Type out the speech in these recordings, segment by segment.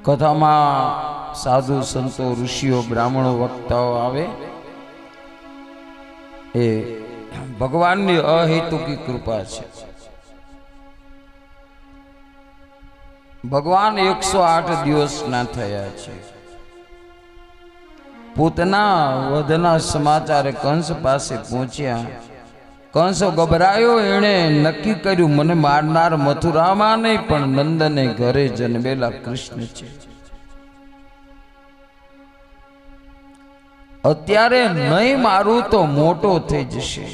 કથામાં સાધુ સંતો ઋષિઓ બ્રાહ્મણો વક્તાઓ આવે એ ભગવાનની અહેતુકી કૃપા છે. ભગવાન 108 દિવસના થયા છે. પૂતના વધના સમાચાર કંસ પાસે પહોંચ્યા. કંસ ગભરાયો. એણે નક્કી કર્યું મને મારનાર મથુરામાં નહીં પણ નંદને ઘરે જન્મેલા કૃષ્ણ છે. અત્યારે નહીં મારું તો મોટો થઈ જશે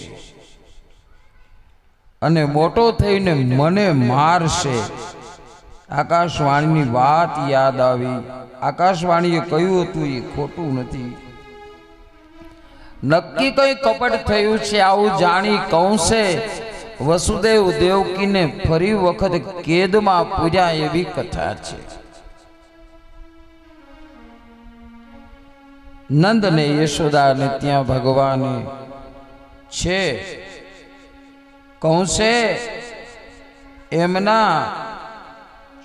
અને મોટો થઈને મને મારશે. આકાશવાણીની વાત યાદ આવી. આકાશવાણીએ કહ્યું હતું એ ખોટું નથી. નક્કી કઈ કપટ થયું છે. આવું જાણી કંસે વસુદેવ દેવકીને ફરી વખત કેદમાં પૂર્યા એવી કથા છે. નંદ ને યશોદા ને ત્યાં ભગવાન છે. કંસે એમના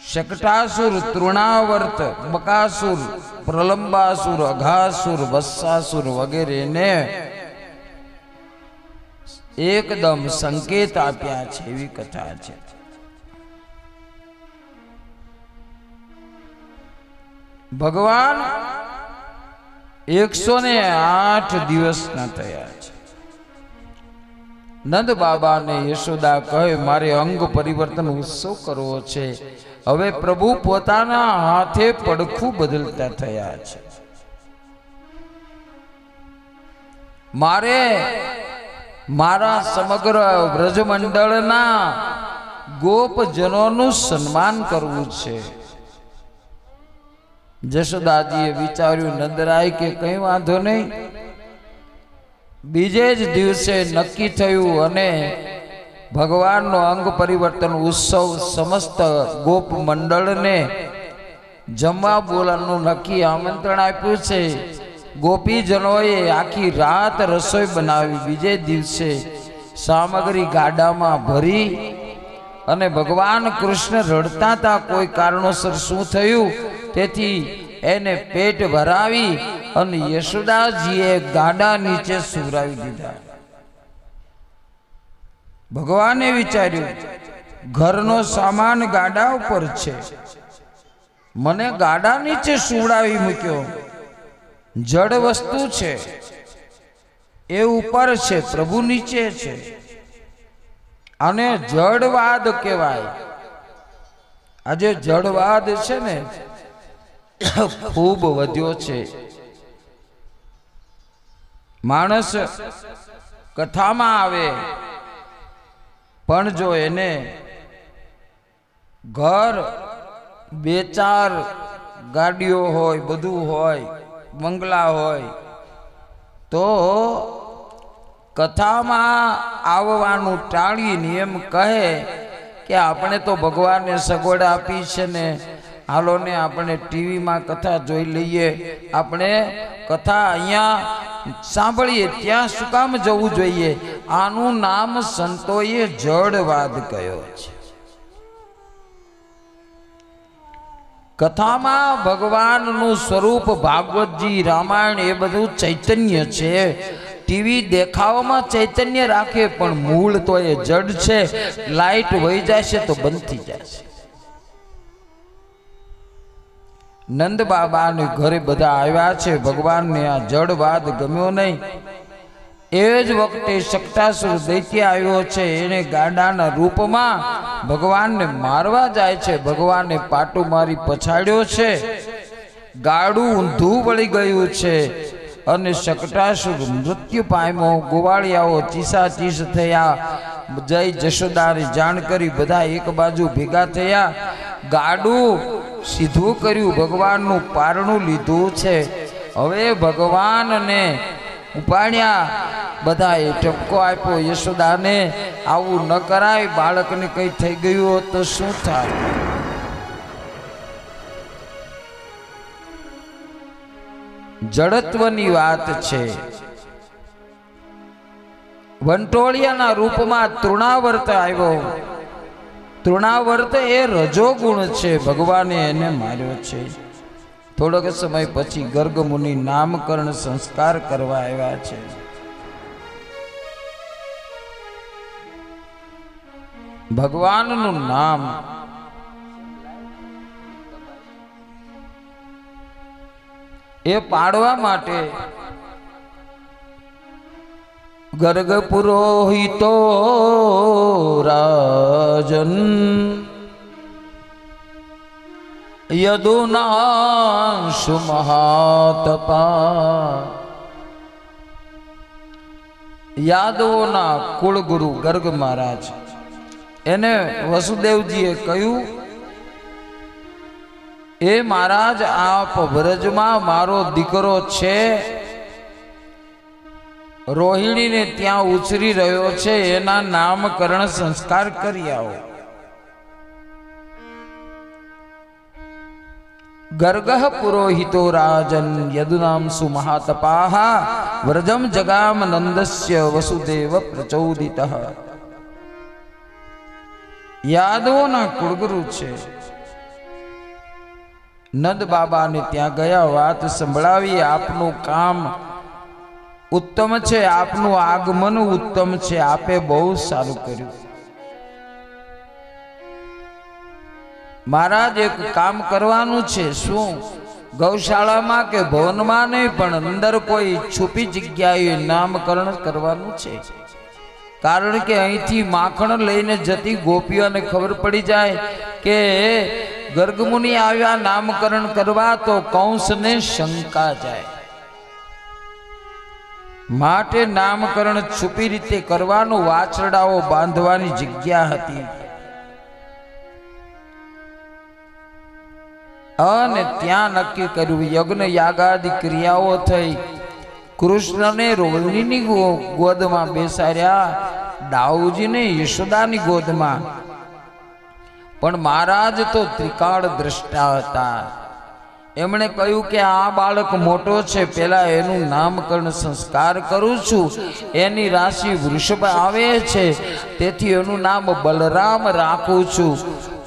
શકટાસુર, તૃણાવર્ત, બકાસુર, પ્રલંબાસુર, અઘાસુર, વત્સાસુર વગેરેને એકદમ સંકેત આપ્યા છે એવી કથા છે. ભગવાન 108 દિવસના થયા છે. નંદ બાબા ને યશોદા કહે મારે અંગ પરિવર્તન ઉત્સવ કરવો છે. હવે પ્રભુ પોતાના હાથે પડખું બદલતા થયા છે. મારે મારા સમગ્ર વ્રજમંડળના ગોપજનોનું સન્માન કરવું છે. જશોદાજીએ વિચાર્યું નંદરાય કે કઈ વાંધો નહીં. બીજે જ દિવસે નક્કી થયું અને ભગવાનનો અંગ પરિવર્તન ઉત્સવ સમસ્ત ગોપ મંડળને જમવા બોલાવવાનું નક્કી આમંત્રણ આપ્યું છે. ગોપીજનોએ આખી રાત રસોઈ બનાવી. બીજે દિવસે સામગ્રી ગાડામાં ભરી અને ભગવાન કૃષ્ણ રડતા હતા. કોઈ કારણોસર શું થયું તેથી એને પેટ ભરાવી અને યશોદાજીએ ગાડા નીચે સુવરાવી દીધા. ભગવાને વિચાર્યું ઘરનો સામાન ગાડા ઉપર છે, મને ગાડા નીચે સુવડાવી મૂક્યો. જડ વસ્તુ છે એ ઉપર છે, પ્રભુ નીચે છે. અને જડવાદ કહેવાય. આજે જડવાદ છે ને ખૂબ વધ્યો છે. માણસ કથામાં આવે પણ જો એને ઘર 2-4 ગાડીઓ હોય, બધું હોય, બંગલા હોય તો કથામાં આવવાનું ટાળીને એમ કહે કે આપણે તો ભગવાનને સગવડ આપી છે ને, હાલો ને આપણે ટીવીમાં કથા જોઈ લઈએ, આપણે કથા અહીંયા સાંભળીએ, ત્યાં શું કામ જવું જોઈએ. આનું નામ સંતોએ જડવાદ કહ્યો છે. કથામાં ભગવાનનું સ્વરૂપ ભાગવતજી, રામાયણ એ બધું ચૈતન્ય છે. ટીવી દેખાવામાં ચૈતન્ય રાખે પણ મૂળ તો એ જડ છે. લાઈટ વહી જશે તો બંધ થઈ જશે. નંદ બાબાને ઘરે બધા આવ્યા છે. ભગવાનને આ જડવાદ ગમ્યો નહીં. એ જ વખતે શકટાસુર દૈત્ય આવ્યો છે. એને ગાડાના રૂપમાં ભગવાનને મારવા જાય છે. ભગવાને પાટું મારી પછાડ્યો છે. ગાડું ઊંધું વળી ગયું છે અને શકટાસુર મૃત્યુ પામ્યો. ગોવાળિયાઓ ચીસાચીસ થયા. જય જશોદાને જાણ કરી બધા એક બાજુ ભેગા થયા. ગાડું સીધું કર્યું, ભગવાનનું પારણું લીધું છે. હવે ભગવાનને ઉપાડ્યા. બધાએ ઠપકો આપ્યો યશોદાને, આવું ન કરાય, બાળકને કઈ થઈ ગયું હોત તો શું થાય. જડત્વની વાત છે. વંટોળિયાના રૂપમાં તૃણાવર્ત આવ્યો. તૃણાવર્ત એ રજોગુણ છે. ભગવાને એને માર્યો છે. થોડોક સમય પછી ગર્ગ મુનિ નામકરણ સંસ્કાર કરવા આવ્યા છે. ભગવાનનું નામ એ પાડવા માટે ગર્ગ પુરોહિતો રાજન યદુનાંશુ મહાતપા. યાદવોના કુળગુરુ ગર્ગ મહારાજ એને વસુદેવજીએ કહ્યું, એ મહારાજ આપ વ્રજમાં મારો દીકરો છે, રોહિણીને ત્યાં ઉછરી રહ્યો છે, એના નામકરણ સંસ્કાર કરી આવો. ગર્ગઃ પુરોહિતો રાજન યદુનાંસુ મહાતપાઃ વ્રજમ જગામ નંદસ્ય વસુદેવ પ્રચોદિતઃ. યાદવોના કુળગુરુ છે. નંદ બાબાને ત્યાં ગયા, વાત સંભળાવી, આપનું કામ ઉત્તમ છે, આપનું આગમન ઉત્તમ છે, આપે બહુ સારું કર્યું. મહારાજ એક કામ કરવાનું છે. શું? ગૌશાળામાં કે ભવનમાં નહીં, પણ અંદર કોઈ છુપી જગ્યાએ નામકરણ કરવાનું છે. કારણ કે અહીંથી માખણ લઈને જતી ગોપીઓને ખબર પડી જાય કે ગર્ગમુનિ આવ્યા નામકરણ કરવા, તો કંસને શંકા જાય. માટે નામકરણ છુપી રીતે કરવાનું, વાછરડાઓ બાંધવાની જગ્યા હતી. અને ત્યાં નક્કી કર્યું, યજ્ઞ યાગાદિ ક્રિયાઓ થઈ. કૃષ્ણને રોહિણીની ગોદમાં બેસાડ્યા, દાઉજીને યશોદાની ગોદમાં. પણ મહારાજ તો ત્રિકાળ દ્રષ્ટા હતા. એમણે કહ્યું કે આ બાળક મોટો છે, પેલા એનું નામકરણ સંસ્કાર કરું છું. એની રાશિ વૃષભ આવે છે, તેથી એનું નામ બલરામ રાખું છું.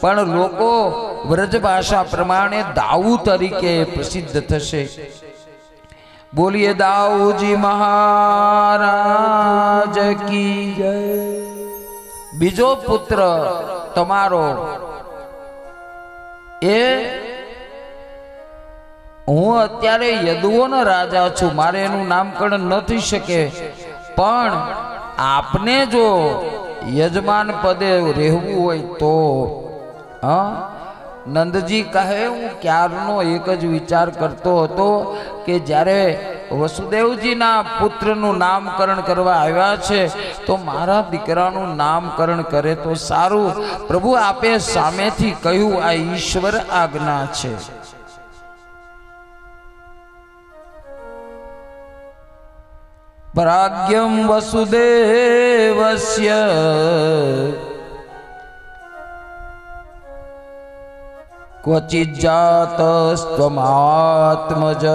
પણ લોકો વ્રજ ભાષા પ્રમાણે દાઉ તરીકે પ્રસિદ્ધ થશે. બોલીએ દાઉજી મહારાજ કી જય. બીજો પુત્ર તમારો એ હું અત્યારે યદુઓનો રાજા છું, મારે એનું નામકરણ ન થઈ શકે. પણ આપને જો યજમાન પદે રહેવું હોય તો. નંદજી કહે, હું ક્યારનો એક જ વિચાર કરતો હતો કે જ્યારે વસુદેવજીના પુત્રનું નામકરણ કરવા આવ્યા છે, તો મારા દીકરાનું નામકરણ કરે તો સારું. પ્રભુ આપે સામેથી કહ્યું, આ ઈશ્વર આજ્ઞા છે. પ્રાગ્યમ વસુદેવસ્ય ક્વચિત જાતસ્ત્વમાત્મજઃ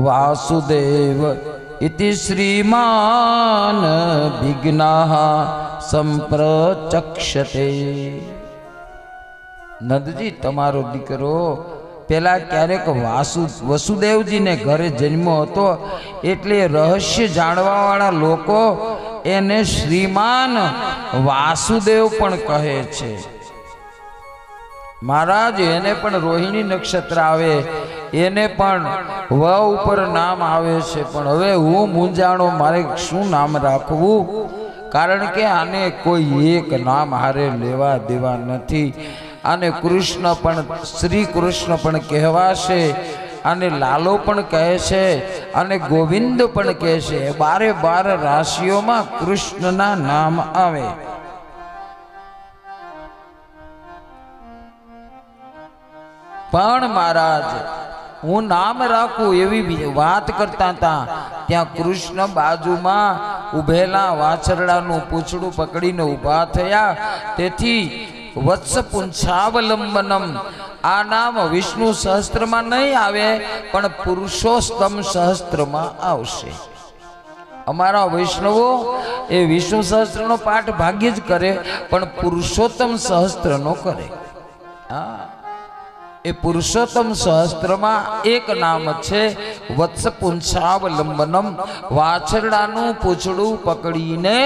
વાસુદેવ ઇતિ શ્રીમાન વિઘ્નાઃ સંપ્રચક્ષતે. નંદજી, તમારો દીકરો પેલા ક્યારેક વસુદેવજીને ઘરે જન્મ્યો હતો, એટલે રહસ્ય જાણવા વાળા લોકો એને શ્રીમાન વાસુદેવ પણ કહે છે. મહારાજ, એને પણ રોહિણી નક્ષત્ર આવે, એને પણ વ ઉપર નામ આવે છે. પણ હવે હું મૂંઝાણો, મારે શું નામ રાખવું? કારણ કે આને કોઈ એક નામ હારે લેવા દેવા નથી. અને કૃષ્ણ પણ, શ્રી કૃષ્ણ પણ કહેવાશે, અને લાલો પણ કહે છે, અને ગોવિંદ પણ કહે છે. 12 રાશિઓમાં કૃષ્ણના નામ આવે. પણ મહારાજ, હું નામ રાખું એવી વાત કરતા હતા, ત્યાં કૃષ્ણ બાજુમાં ઉભેલા વાછરડાનું પૂંછડું પકડીને ઊભા થયા. તેથી વત્સ પુંછાવલંબનમ, આ નામ વિષ્ણુ સહસ્ત્રમાં નહીં આવે, પણ પુરુષોત્તમ સહસ્ત્રમાં આવશે. અમારા વૈષ્ણવો એ વિષ્ણુ સહસ્ત્રનો પાઠ ભાગ્યે જ કરે, પણ પુરુષોત્તમ સહસ્ત્રનો કરે. હા, એ પુરુષોત્તમ સહસ્ત્રમાં એક નામ છે વત્સ પુંસાવલંબનમ, વાછરડાનું પૂંછડું પકડીને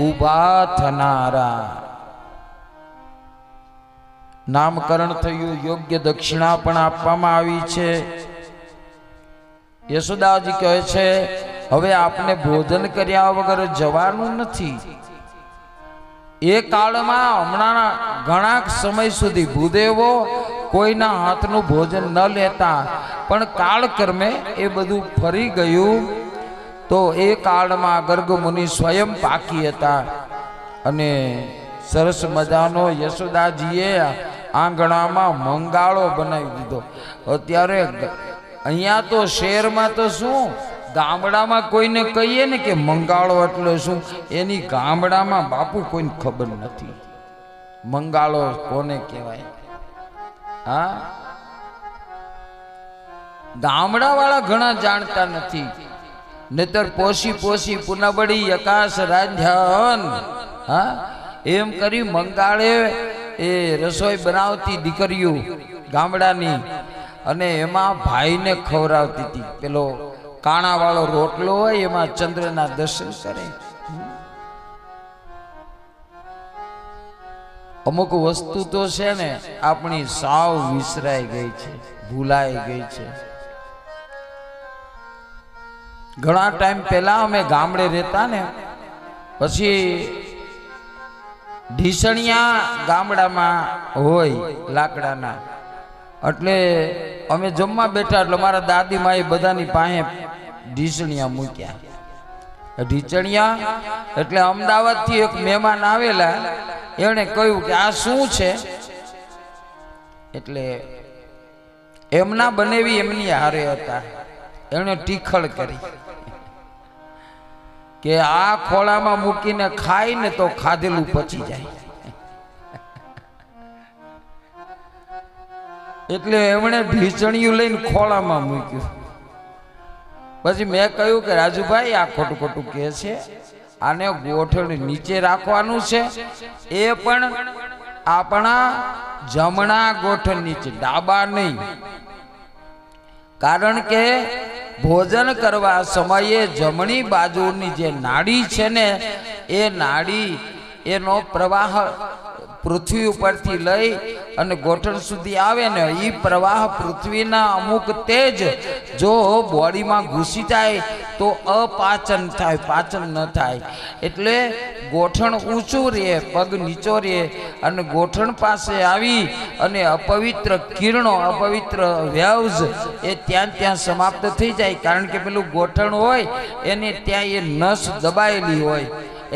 ઊભા થનારા. નામકરણ થયું, યોગ્ય દક્ષિણા પણ આપવામાં આવી છે. યશોદાજી કહે છે હવે આપને ભોજન કર્યા વગર જવાનું નથી. એ કાળમાં હમણાં ઘણા સમય સુધી ભૂદેવો કોઈના હાથનું ભોજન ન લેતા, પણ કાળક્રમે એ બધું ફરી ગયું. તો એ કાળમાં ગર્ગ મુનિ સ્વયં પાકી હતા અને સરસ મજાનો યશોદાજીએ આંગણામાં મંગાળો બનાવી દીધો. અત્યારે અહીંયા તો શહેરમાં તો શું, ગામડામાં કોઈને કહીએ ને કે મંગાળો એટલે શું, એની ગામડામાં બાપુ કોઈને ખબર નથી મંગાળો કોને કહેવાય. હા, ગામડા વાળા ઘણા જાણતા નથી. નહીતર પોસી પોસી પુનબડી આકાશ રાંધન, હા એમ કરી મંગાળે એ રસોઈ બનાવતી દીકરીઓ ગામડાની, અને એમાં ભાઈને ખવડાવતી હતી. પેલો કાણા વાળો રોટલો હોય એમાં ચંદ્રના દર્શન કરે. અમુક વસ્તુ તો છે ને આપણી સાવ વિસરાઈ ગઈ છે, ભૂલાઈ ગઈ છે. ઘણા ટાઈમ પહેલા અમે ગામડે રહેતા ને, પછી ઢીસણિયા ગામડામાં હોય લાકડાના, એટલે અમે જમવા બેઠા એટલે મારા દાદી માએ બધાની પાસે ઢીસણિયા મૂક્યા. ઢીચણિયા એટલે અમદાવાદથી એક મહેમાન આવેલા, એણે કહ્યું કે આ શું છે, એટલે એમના બનેવી એમની હારે હતા. એણે ટીખળ કરી કે આ ખોળામાં મૂકીને ખાય ને તો ખાધેલું પચી જાય. એટલે એમણે ઢીચણિયું લઈને ખોળામાં મૂક્યું. પછી મેં કહ્યું કે રાજુભાઈ આ ખોટું ખોટું કહે છે, આને ગોઠણ નીચે રાખવાનું છે, એ પણ આપણા જમણા ગોઠણ નીચે, ડાબા નહીં. કારણ કે ભોજન કરવા સમયે જમણી બાજુની જે નાડી છે ને, એ નાડી એનો પ્રવાહ પૃથ્વી ઉપરથી લઈ અને ગોઠણ સુધી આવે ને, એ પ્રવાહ પૃથ્વીના અમુક તેજ જો બોડીમાં ઘૂસી જાય તો અપાચન થાય, પાચન ન થાય. એટલે ગોઠણ ઊંચું રહે, પગ નીચો રહે, અને ગોઠણ પાસે આવી અને અપવિત્ર કિરણો, અપવિત્ર વેવ્સ એ ત્યાં સમાપ્ત થઈ જાય. કારણ કે પેલું ગોઠણ હોય એને ત્યાં એ નસ દબાયેલી હોય,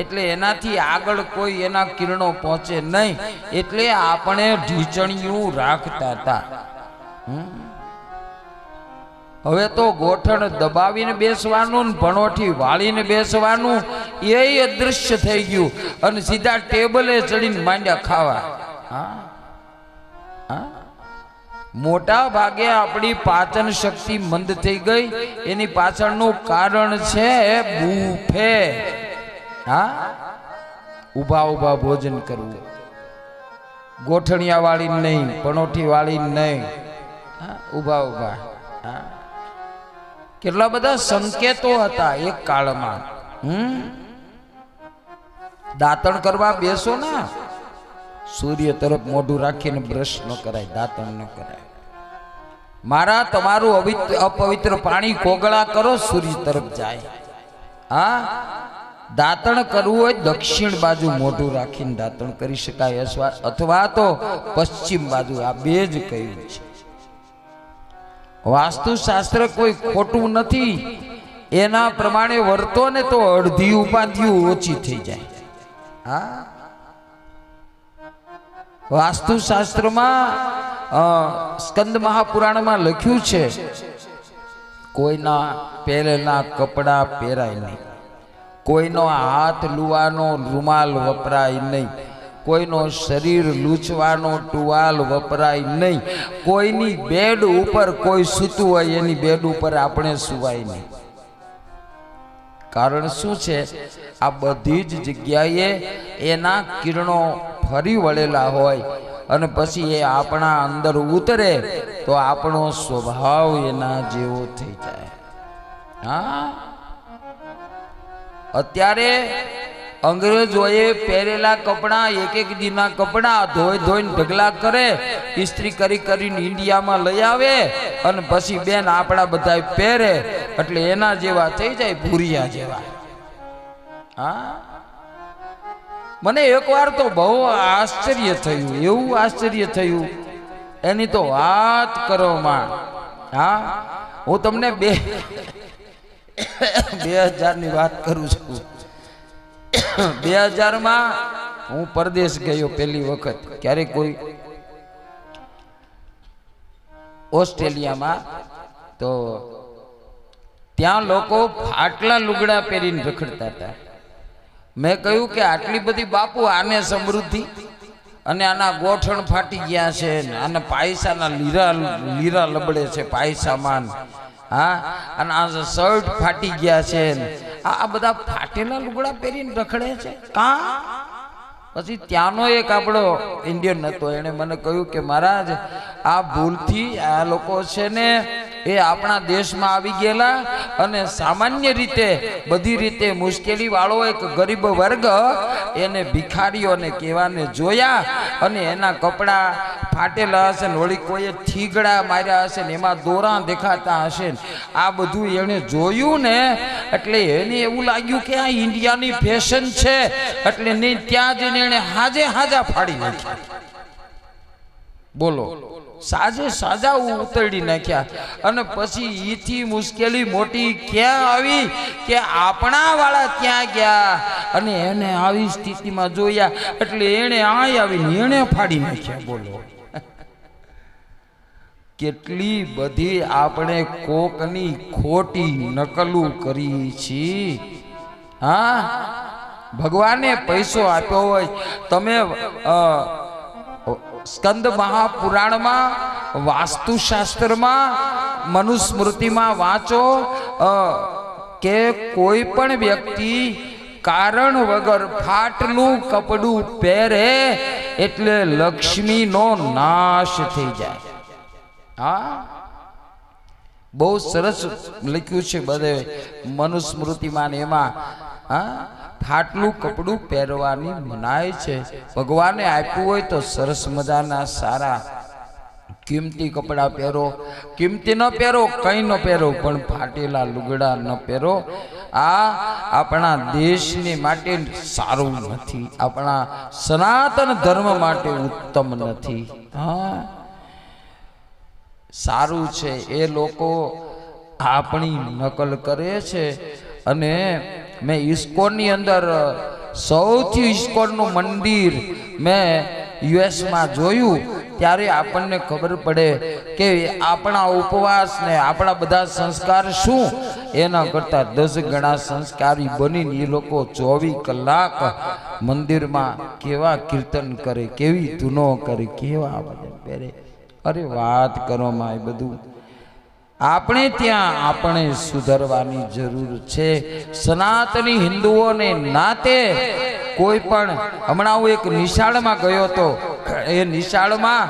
એટલે એનાથી આગળ કોઈ એના કિરણો પહોંચે નહીં. એટલે આપણે ઢીચણિયું રાખતા હતા. હવે તો ગોઠણ દબાવીને બેસવાનું, ભણોઠી વાળીને બેસવાનું એ અદૃશ્ય થઈ ગયું, અને સીધા ટેબલે ચડીને માંડ્યા ખાવા. મોટા ભાગે આપણી પાચન શક્તિ મંદ થઈ ગઈ. એની પાછળનું કારણ છે બુફે. હા, ઉભા ઉભા ભોજન કરવું, ગોઠણિયા વાળી નહીં, પણોઠી વાળી નહીં, ઉભા ઉભા. કેટલા બધા સંકેતો હતા એક કાળમાં. દાંતણ કરવા બેસો ને, સૂર્ય તરફ મોઢું રાખીને બ્રશ ન કરાય, દાંતણ ન કરાય. મારા તમારું અપવિત્ર પાણી કોગળા કરો, સૂર્ય તરફ જાય. હા, દાંતણ કરવું હોય દક્ષિણ બાજુ મોઢું રાખીને દાંતણ કરી શકાય, અથવા તો પશ્ચિમ બાજુ. આ બે જ કહ્યું છે. વાસ્તુશાસ્ત્ર કોઈ ખોટું નથી, એના પ્રમાણે વર્તો ને તો અડધી ઉપાધિઓ ઓછી થઈ જાય. હા, વાસ્તુશાસ્ત્રમાં સ્કંદ મહાપુરાણમાં લખ્યું છે, કોઈના પહેરેલા કપડા પહેરાય નહીં, કોઈનો હાથ લુવાનો રૂમાલ વપરાય નહીં, કોઈનો શરીર લૂછવાનો ટુવાલ વપરાય નહીં, કોઈની બેડ ઉપર કોઈ સૂતું હોય એની બેડ ઉપર આપણે સુવાય નહીં. કારણ શું છે, આ બધી જ જગ્યાએ એના કિરણો ફરી વળેલા હોય, અને પછી એ આપણા અંદર ઉતરે તો આપણો સ્વભાવ એના જેવો થઈ જાય. હા, અત્યારે અંગ્રેજોએ પહેરેલા કપડાં એક દીના કપડાં ધોઈ ધોઈને ઢગલા કરે, ઇસ્ત્રી કરી કરીને ઇન્ડિયામાં લઈ આવે અને પછી બેન આપણા બધા પહેરે એટલે એના જેવા થઈ જાય, ભૂરિયા જેવા. હા, મને એકવાર તો બહુ આશ્ચર્ય થયું, એવું આશ્ચર્ય થયું એની તો વાત કરો માં. હા, હું તમને 2000 વાત કરું છું. 2000 હું પરદેશ ગયો પહેલી વખત, ક્યારે કોઈ ઓસ્ટ્રેલિયામાં. તો ત્યાં લોકો ફાટલા લુગડા પહેરીને રખડતા હતા. મેં કહ્યું કે આટલી બધી બાપુ આને સમૃદ્ધિ, અને આના ગોઠણ ફાટી ગયા છે, આના પાયસાના લીરા લબડે છે પાયસામાં. હા, અને આ શર્ટ ફાટી ગયા છે, આ બધા ફાટેલા લુગડા પહેરીને રખડે છે કા? પછી ત્યાંનો એક આપણો ઇન્ડિયન હતો, એણે મને કહ્યું કે મહારાજ આ ભૂલથી આ લોકો છે ને એ આપણા દેશમાં આવી ગયેલા અને સામાન્ય રીતે બધી રીતે મુશ્કેલી વાળો એક ગરીબ વર્ગ એને ભિખારીઓને કહેવાને જોયા અને એના કપડાં ફાટેલા હશે ને વળી કોઈએ થીગડા માર્યા હશે ને એમાં દોરા દેખાતા હશે ને આ બધું એણે જોયું ને એટલે એને એવું લાગ્યું કે આ ઇન્ડિયાની ફેશન છે એટલે નહીં ત્યાં જઈને એને હાજા ફાડી નાખ્યા. બોલો, સાજા ઉતરડી નાખ્યા. અને પછી ઈથી મુશ્કેલી મોટી ક્યાં આવી કે આપણા વાળા ત્યાં ગયા અને એને આવી સ્થિતિમાં જોયા એટલે એને આવીને એને ફાડી નાખ્યા. બોલો, કેટલી બધી આપણે કોકની ખોટી નકલું કરી છે. હા, ભગવાને પૈસો આપ્યો હોય, તમે સ્કંદ મહાપુરાણમાં વાસ્તુશાસ્ત્રમાં મનુસ્મૃતિમાં વાંચો કે કોઈ પણ વ્યક્તિ કારણ વગર ફાટલું કપડું પહેરે એટલે લક્ષ્મીનો નાશ થઈ જાય. હા, બહુ સરસ લખ્યું છે બધે મનુસ્મૃતિમાં ને એમાં. હા, ફાટલું કપડું પહેરવાની મનાય છે. ભગવાને આપ્યું હોય તો સરસ મજાના સારા કિંમતી કપડાં પહેરો. કિંમતી ન પહેરો, કંઈ ન પહેરો, પણ ફાટેલા લુગડા ન પહેરો. આ આપણા દેશને માટે સારું નથી, આપણા સનાતન ધર્મ માટે ઉત્તમ નથી. હા, સારું છે એ લોકો આપણી નકલ કરે છે. અને મેં ઇસ્કોનની અંદર સૌથી ઇસ્કોનનું મંદિર મેં યુએસમાં જોયું ત્યારે આપણને ખબર પડે કે આપણા ઉપવાસ ને આપણા બધા સંસ્કાર શું એના કરતાં 10 ગણા સંસ્કારી બનીને એ લોકો 24 કલાક મંદિરમાં કેવા કીર્તન કરે, કેવી ધૂનો કરે, કેવા ભજન કરે. અરે વાત કરો માં, એ બધું આપણે ત્યાં આપણે સુધરવાની જરૂર છે. સનાતની હિન્દુઓને નાતે કોઈ પણ, હમણાં હું એક નિશાળમાં ગયો હતો, એ નિશાળમાં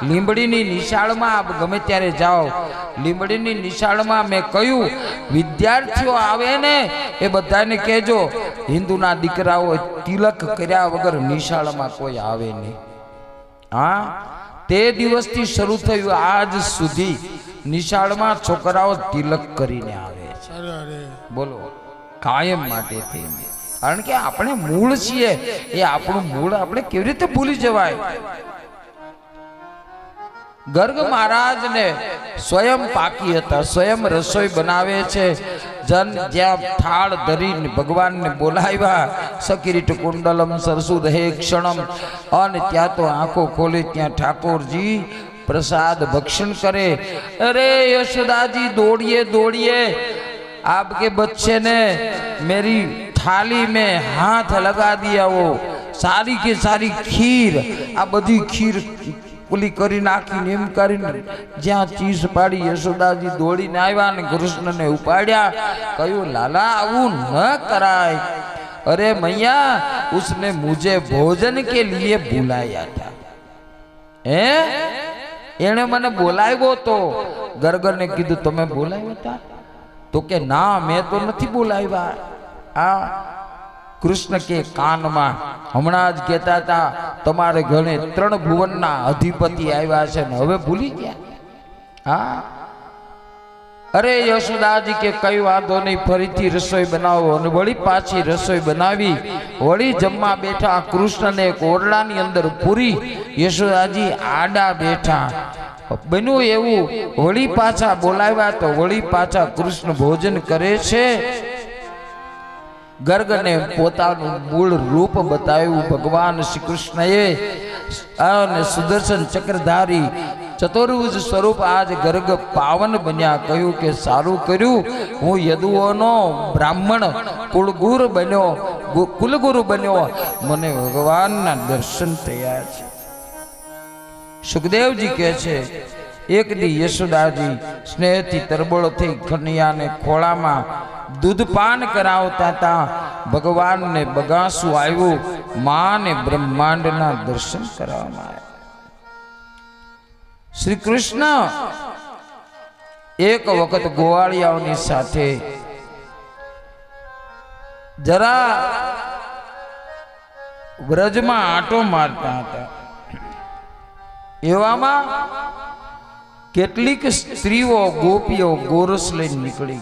લીંબડીની નિશાળમાં આપ ગમે ત્યારે જાઓ, લીંબડીની નિશાળમાં મેં કહ્યું વિદ્યાર્થીઓ આવે ને એ બધાને કહેજો હિન્દુના દીકરાઓ તિલક કર્યા વગર નિશાળમાં કોઈ આવે નહીં. હા, તે દિવસથી શરૂ થયું આજ સુધી નિશાળમાં છોકરાઓ તિલક કરીને આવે છે. બોલો, કાયમ માટે થઈને. કારણ કે આપણે મૂળ છીએ, એ આપણું મૂળ આપણે કેવી રીતે ભૂલી જવાય. ગર્ગ મહારાજ ને સ્વયં પાકી હતા, સ્વયં રસોઈ બનાવે છે. જ્યાં થાળ ધરીને ભગવાનને બોલાવ્યા, સકિરીટ કુંડલમ સરસુદ હે ક્ષણમ, અને ત્યાં તો આંખો ખોલી ત્યાં ઠાકોરજી प्रसाद भक्षण करे. अरे यशोदा जी दौड़िए दौड़िए, आपके बच्चे ने मेरी थाली में हाथ लगा दिया, वो सारी की सारी खीर, आ बधी खीर पुली करी नाखी एम करीने ज्यां चीज पाड़ी यशोदाजी दौड़ीने आव्या ने कृष्णने उपाड्या. कह्युं लाला आवुं न कराय. अरे मैया, उसने मुझे भोजन के लिए बुलाया था. હે એણે મને બોલાવ્યો તો ગરગરને કીધું તમે બોલાવ્યો હતા તો કે ના મેં તો નથી બોલાવ્યા. આ કૃષ્ણ કે કાનમાં હમણાં જ કહેતા હતા તમારે ઘરે 3 ભુવનના અધિપતિ આવ્યા છે ને હવે ભૂલી ગયા. હા અરે યશોદાજી કે કઈ વાંધો નહીં, ફરીથી રસોઈ બનાવો. અને વળી પાછી રસોઈ બનાવી, વળી જમવા બેઠા. કૃષ્ણને એક ઓરડાની અંદર પૂરી યશોદાજી આડા બેઠા. બન્યું એવું વળી પાછા બોલાવ્યા તો વળી પાછા કૃષ્ણ ભોજન કરે છે. ગર્ગને પોતાનું મૂળ રૂપ બતાવ્યું ભગવાન શ્રી કૃષ્ણએ અને સુદર્શન ચક્રધારી ચતુર્ભુજ સ્વરૂપ આજ ગર્ગ પાવન બન્યા. કહ્યું કે સારું કર્યું, હું યદુઓનો બ્રાહ્મણ કુલગુરુ બન્યો, મને ભગવાનના દર્શન થયા છે. સુખદેવજી કહે છે એક દી યશોદાજી સ્નેહથી તરબોળ થઈ કન્યાને ખોળામાં દૂધપાન કરાવતા હતા. ભગવાનને બગાસું આવ્યું, માને બ્રહ્માંડના દર્શન કરવામાં આવ્યા. શ્રી કૃષ્ણ એક વખત ગોવાળિયાઓની સાથે જરા વ્રજમાં આંટો મારતા હતા. એવામાં કેટલીક સ્ત્રીઓ ગોપીઓ ગોરસ લઈને નીકળી.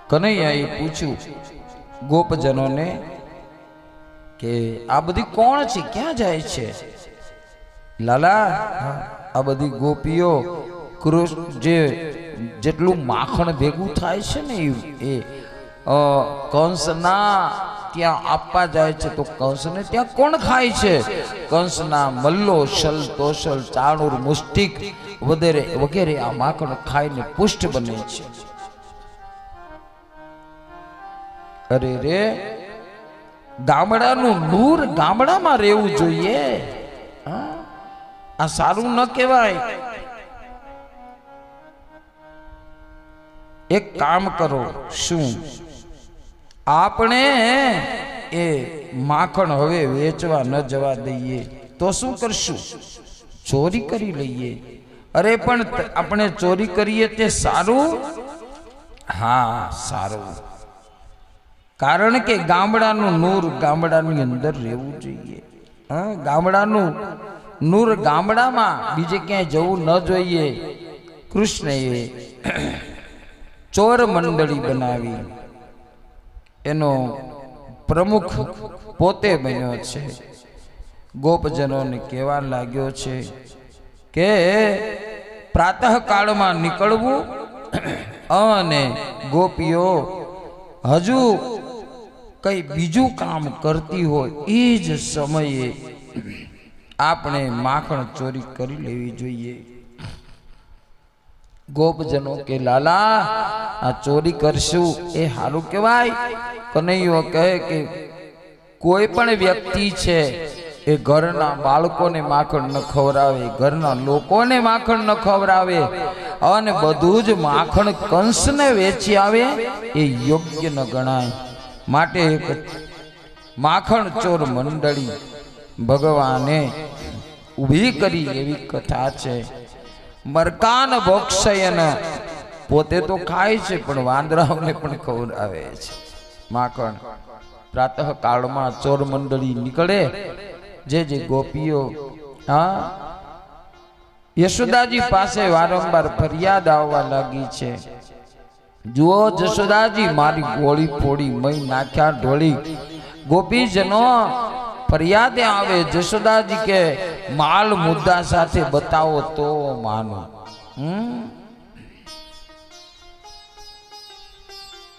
કનૈયાએ પૂછ્યું ગોપજનોને કે આ બધી કોણ છે, ક્યાં જાય છે? લાલા આ બધી ગોપીઓ જેટલું માખણ ભેગું થાય છે ને એ કંસના ત્યાં આપવા જાય છે. તો કંસને ત્યાં કોણ ખાય છે? કંસના મલ્લો, શલ, તોશલ, ચાણુર, મુષ્ટિક વગેરે આ માખણ ખાઈને પુષ્ટ બને છે. અરે રે, ગામડાનું નૂર ગામડામાં રહેવું જોઈએ. આ સારું ન કહેવાય. એક કામ કરો, શું આપણે એ માખણ હવે વેચવા ન જવા દઈએ તો શું કરશું? ચોરી કરી લઈએ. અરે પણ આપણે ચોરી કરીએ તે સારું? હા સારું, કારણ કે ગામડાનું નૂર ગામડાની અંદર રહેવું જોઈએ. હા, ગામડાનું નૂર ગામડામાં, બીજે ક્યાંય જવું ન જોઈએ. કૃષ્ણએ ચોર મંડળી બનાવી, એનો પ્રમુખ પોતે બન્યો છે. ગોપજનોને કહેવા લાગ્યો છે કે પ્રાતઃ કાળમાં નીકળવું અને ગોપીઓ હજુ કઈ બીજું કામ કરતી હોય એ જ સમયે આપણે માખણ ચોરી કરી લેવી જોઈએ. ગોપજનો કે લાલા આ ચોરી કરશું એ સારું કહેવાય? કનૈયો કહે કે કોઈ પણ વ્યક્તિ છે એ ઘરના બાળકોને માખણ ન ખવડાવે, ઘરના લોકોને માખણ ન ખવડાવે અને બધું જ માખણ કંસને વેચી આવે એ યોગ્ય ન ગણાય. માટે એક માખણ ચોર મંડળી ભગવાને ઊભી કરી એવી કથા છે. મરકાન ભોક્ષયન, પોતે તો ખાય છે પણ વાંદરાઓને પણ ખવડાવે છે માખણ. પ્રાતઃ કાળમાં ચોર મંડળી નીકળે. જે ગોપીઓ યશોદાજી પાસે વારંવાર ફરિયાદ આવવા લાગી છે. જુઓ જશોદાજી, મારી ગોળી ફોડી મય નાખ્યા ઢોળી. ગોપીજનો ફરિયાદે આવે. જશોદાજી કે માલ મુદ્દા સાથે બતાવો તો માનો.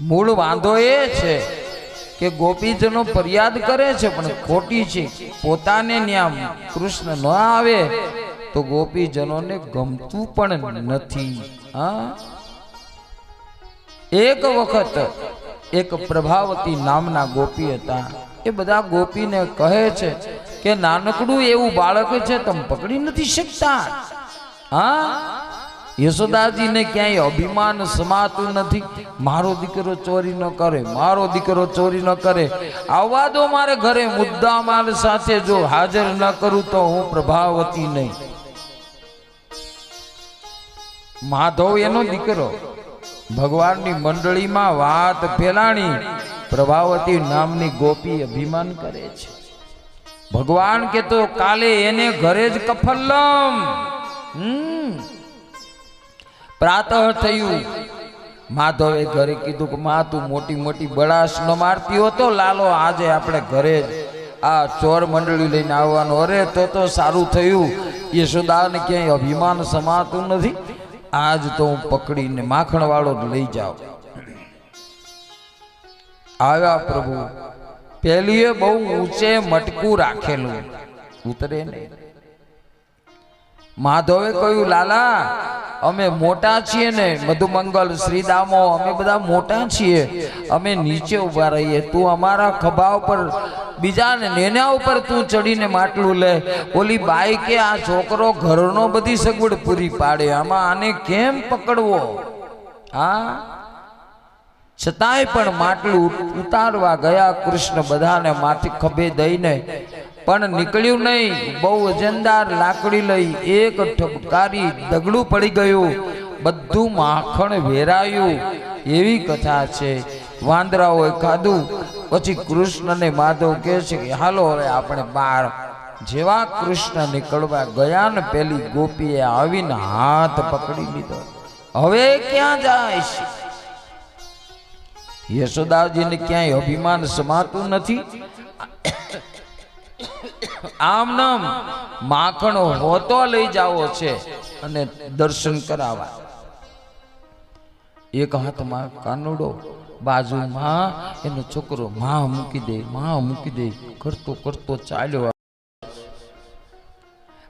મૂળ વાંધો એ છે કે ગોપીજનો ફરિયાદ કરે છે પણ ખોટી છે. પોતાને ન્યા કૃષ્ણ ન આવે તો ગોપીજનોને ગમતું પણ નથી. એક વખત એક પ્રભાવતી નામના ગોપી હતા. એ બધા ગોપીને કહે છે કે નાનકડું એવું બાળક છે, તમે પકડી નથી શકતા. હા, યશોદાજીને ક્યાંય અભિમાન સમાતું નથી. મારો દીકરો ચોરી ન કરે, મારો દીકરો ચોરી ન કરે. આવવા દો મારે ઘરે, મુદ્દા માલ સાથે જો હાજર ન કરું તો હું પ્રભાવતી નહીં. માધવ એનો દીકરો ભગવાનની મંડળીમાં વાત ફેલાણી. પ્રભાવતી નામની ગોપી અભિમાન કરે છે. ભગવાન કે તો કાલે એને ઘરે જ કફલ્લમ. પ્રાતઃ થયું, માધવે ઘરે કીધું કે માં તું મોટી મોટી બળાશ ન મારતી હો તો લાલો આજે આપણે ઘરે જ આ ચોર મંડળી લઈને આવવાનું. અરે તો સારું થયું. યશોદાને ક્યાંય અભિમાન સમાતું નથી. આજ તો હું પકડીને માખણ વાળો જ લઈ જાઉં. આવ્યા પ્રભુ. પેલીએ બહુ ઊંચે મટકું રાખેલું, ઉતરે નહીં. માધવે કહ્યું લાલા અમે મોટા છીએ ને, મધુમંગલ શ્રીદામો અમે બધા મોટા છીએ, અમે નીચે ઉભા રહીએ. તું અમારા ખભા ઉપર બીજાને નેના ઉપર તું ચડીને માટલું લે. ઓલી બાઈ કે આ છોકરો ઘરનો બધી સગવડ પૂરી પાડે, આમાં આને કેમ પકડવો? હા, છતાંય પણ માટલું ઉતારવા ગયા કૃષ્ણ બધાને માથે ખભે દઈને, પણ નીકળ્યું નહીં. બહુ વજનદાર લાકડી લઈ એક ઠપકારી દગડું પડી ગયું, બધું માખણ વેરાયું. એવી કથા છે. વાંદરાઓએ ખાધું. પછી કૃષ્ણને માધવ કહે છે કે હાલો હવે આપણે બહાર. જેવા કૃષ્ણ નીકળવા ગયા ને પેલી ગોપીએ આવીને હાથ પકડી લીધો. હવે ક્યાં જાય છે? યશોદાજીને ક્યાંય અભિમાન સમાતું નથી. આમ નામ માખણ હોતો લઈ જાવો છે અને દર્શન કરાવવા. એક હાથમાં કાનુડો, બાજુમાં એનો છોકરો માં મૂકી દે, માં મૂકી દે કરતો કરતો ચાલ્યો.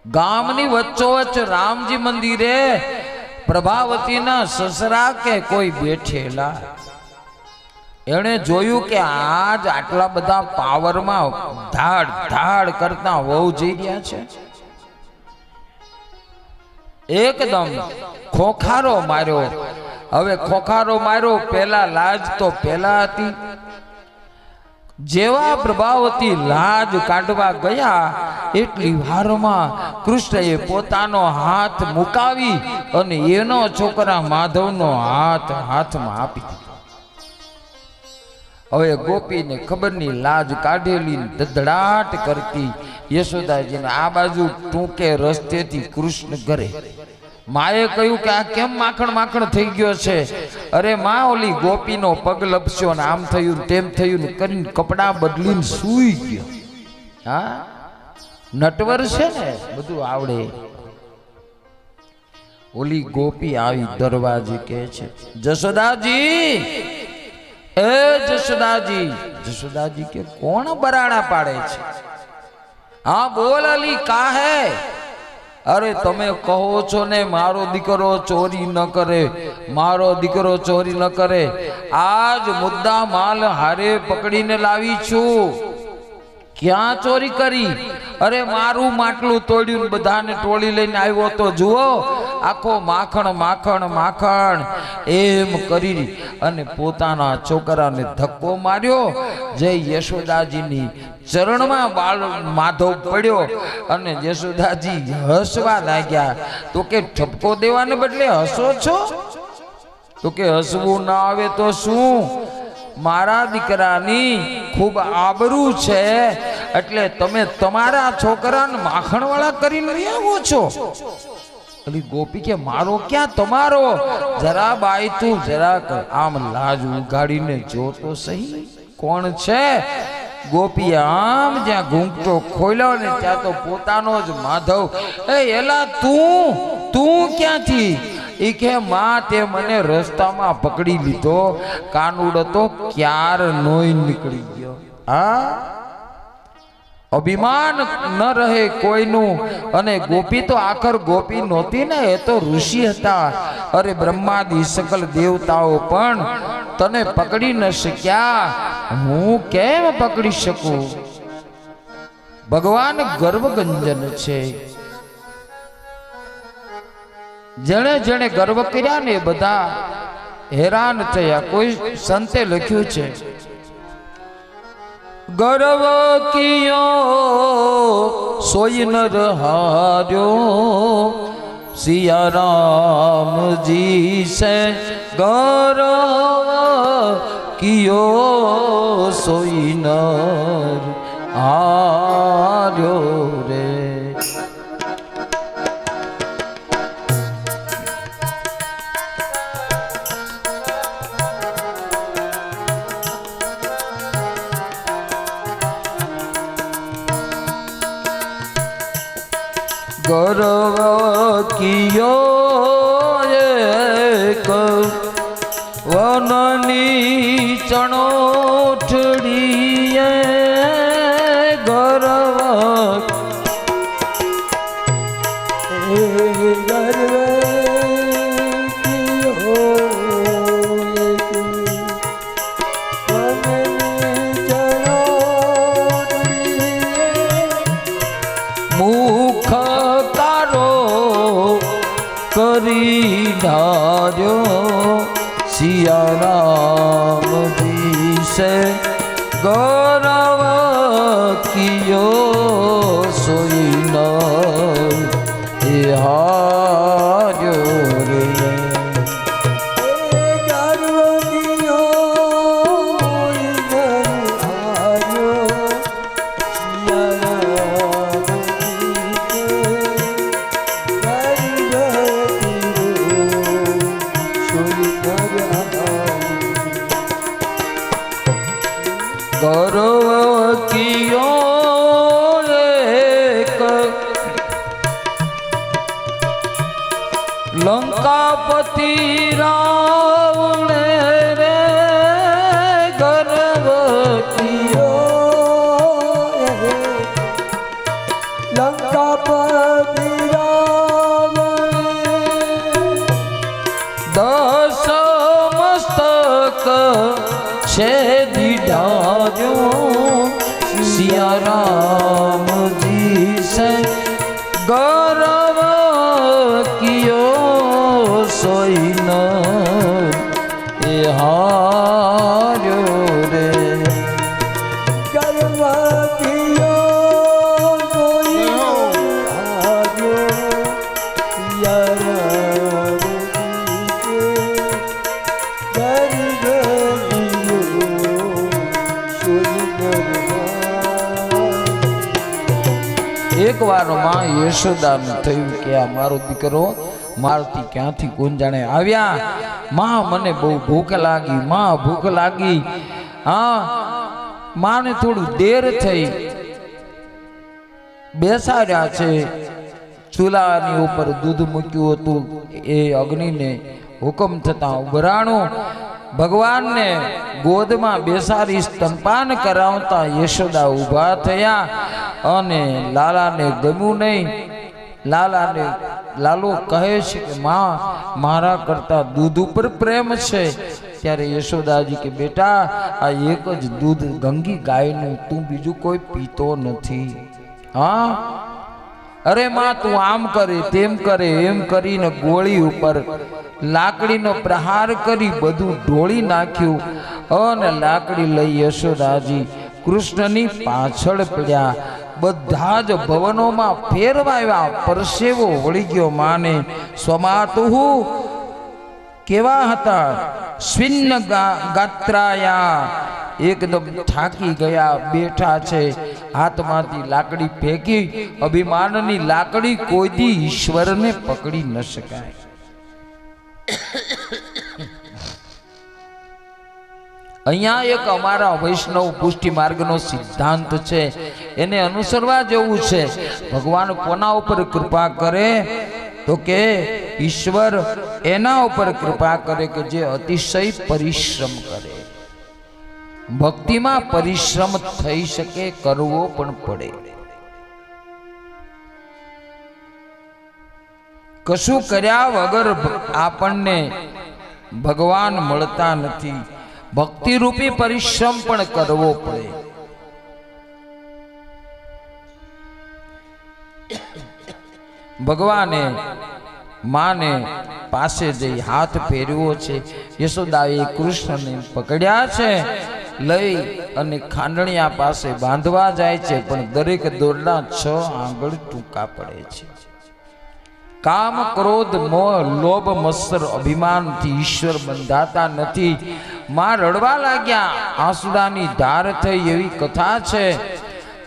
ગામની વચ્ચોવચ્ચ રામજી મંદિરે પ્રભાવતીના સસરા કે કોઈ બેઠેલા. એણે જોયું કે આજ આટલા બધા પાવરમાં ધાડ ધાડ કરતા વહુ જઈ રહ્યા છે. એકદમ ખોખારો માર્યો. હવે ખોખારો માર્યો, પેલા લાજ તો પેલા હતી. જેવા પ્રભાવતી લાજ કાઢવા ગયા એટલી વારમાં કૃષ્ણએ પોતાનો હાથ મુકાવી અને એનો છોકરા માધવનો હાથ હાથમાં આપી દીધો. હવે ગોપીને ખબરની લાજ કાઢેલી ધધડાટ કરતી યશોદાજીને આ બાજુ ટૂંકે રસ્તેથી કૃષ્ણ ઘરે. માએ કહ્યું કે આ કેમ માખણ માખણ થઈ ગયો છે? અરે માં ઓલી ગોપીનો પગ લપસ્યો ને આમ થયું તેમ થયું ને કરીને કપડા બદલીને સૂઈ ગયો. હા, નટવર છે ને, બધું આવડે. ઓલી ગોપી આવી દરવાજે કહે છે જશોદાજી, એ જશોદાજી. જશોદાજી કે કોણ બરાડા પાડે છે? હા બોલ અલી, કા હે? અરે તમે કહો છો ને મારો દીકરો ચોરી ન કરે, મારો દીકરો ચોરી ન કરે. આજ મુદ્દા માલ હારે પકડીને લાવી છું. ક્યાં ચોરી કરી? અરે મારું માટલું તોડ્યું, બધાને ટોળી લઈને આવ્યો તો જુઓ આખો માખણ માખણ માખણ એમ કરી અને પોતાના છોકરાને ધક્કો માર્યો. જય યશોદાજીની ચરણમાં બાળ માધવ પડ્યો અને યશોદાજી હસવા લાગ્યા. તો કે ઠપકો દેવાને બદલે હસો છો? તો કે હસવું ના આવે તો શું? મારા દીકરાની ખૂબ આબરૂ છે એટલે તમે તમારા છોકરાને માખણવાળા કરીને લઈ આવો છો. અલી ગોપી કે મારો ક્યાં તમારો? જરા બાઈ તું જરાક આમ લાજ ઉગાડીને જો તો સહી કોણ છે? ગોપી આમ જ્યાં ઘૂંઘટો ખોલ્યો ને ત્યાં તો પોતાનો જ માધવ. એ એલા તું ક્યાંથી? ઈ કે માં તે મને રસ્તામાં પકડી લીધો, કાનુડો તો ક્યાર નોઈ નીકળી ગયો. હા, અભિમાન ન રહે કોઈનું. અને ગોપી તો આખર ગોપી નહોતી ને, એ તો ઋષિ હતા. અરે બ્રહ્માદિ સકલ દેવતાઓ પણ તને પકડી ન શક્યા, હું કેમ પકડી શકું? ભગવાન ગર્વગંજન છે. જેણે જેણે ગર્વ કર્યા ને બધા હેરાન થયા. કોઈ સંતે લખ્યું છે, ગર્વ કિયો સોઈ નર હાર્યો, સિયા રામજી સે ગર્વ કિયો સોઈ નર હાર્યો રે. ગર્વ કિયો એક વનની ચણોઠડીએ, ગર્વ કરી ધાર્યો, સિયા રામજી સે ગૌરવ કિયો સોઈ નર એ હાર્યો રે. ગૌરવ કિયો એક લંકાપતિ રાવણ રે, ગર્વ કિયો લંકાપતિ રાવણ, દસ મસ્તક છે સિયા રામજી સે ગૌરવ કિયો સોઈ નર એ હાર્યો રે. ગર્વ કિયો સોઈ હાર્યો, એક વાર માં યશોદાને થયું કે આ મારો દીકરો મારથી ક્યાંથી કોણ જાણે આવ્યા. માં મને બહુ ભૂખ લાગી, માં ભૂખ લાગી. હા, માને થોડું દેર થઈ, બેસાડ્યા છે ચૂલાની ઉપર દૂધ મૂક્યું હતું, એ અગ્નિને હુકમ થતા ઉભરાણું ભગવાનને ગોદમાં બેસાડી સ્તનપાન કરાવતા યશોદા ઊભા થયા અને લાલાને ગમ્યું નહીં. લાલો કહે છે કે માં મારા કરતા દૂધ ઉપર પ્રેમ છે. ત્યારે યશોદાજી કે બેટા આ એક જ દૂધ ગંગી ગાયનું, તું બીજું કોઈ પીતો નથી. હા, અરે માં તું આમ કરે તેમ કરે એમ કરીને ગોળી ઉપર લાકડીનો પ્રહાર કરી બધું ઢોળી નાખ્યું અને લાકડી લઈ યશોદાજી કૃષ્ણની પાછળ પડ્યા. બધા જ ભવનોમાં ફેરવાયા, પરસેવો વળી ગયો માને. સ્વમાતુહુ કેવા હતા, સ્વિન્ન ગાત્રાયા, એકદમ થાકી ગયા, બેઠા છે, હાથમાંથી લાકડી ફેંકી. અભિમાનની લાકડી કોઈ દી ઈશ્વરને પકડી ન શકાય. અહીંયા એક અમારા વૈષ્ણવ પુષ્ટિ માર્ગનો સિદ્ધાંત છે, એને અનુસરવા જેવું છે. ભગવાન કોના ઉપર કૃપા કરે તો કે ઈશ્વર એના ઉપર કૃપા કરે કે જે અતિશય પરિશ્રમ કરે. ભક્તિમાં પરિશ્રમ થઈ શકે, કરવો પણ પડે. કશું કર્યા વગર આપણને ભગવાન મળતા નથી. ભક્તિ રૂપી પરિશ્રમ પણ કરવો પડે. ભગવાને માને પાસે જઈ હાથ ફેરવ્યો છે. યશોદાએ કૃષ્ણને પકડ્યા છે, લઈ અને ખાંડણિયા પાસે બાંધવા જાય છે, પણ દરેક દોરડા 6 આંગળ ટૂંકા પડે છે. કામ, ક્રોધ, મોહ, લોભ, મત્સર, અભિમાનથી ઈશ્વર બંધાતા નથી. માં રડવા લાગ્યા, આંસુડાની ધાર થઈ એવી કથા છે.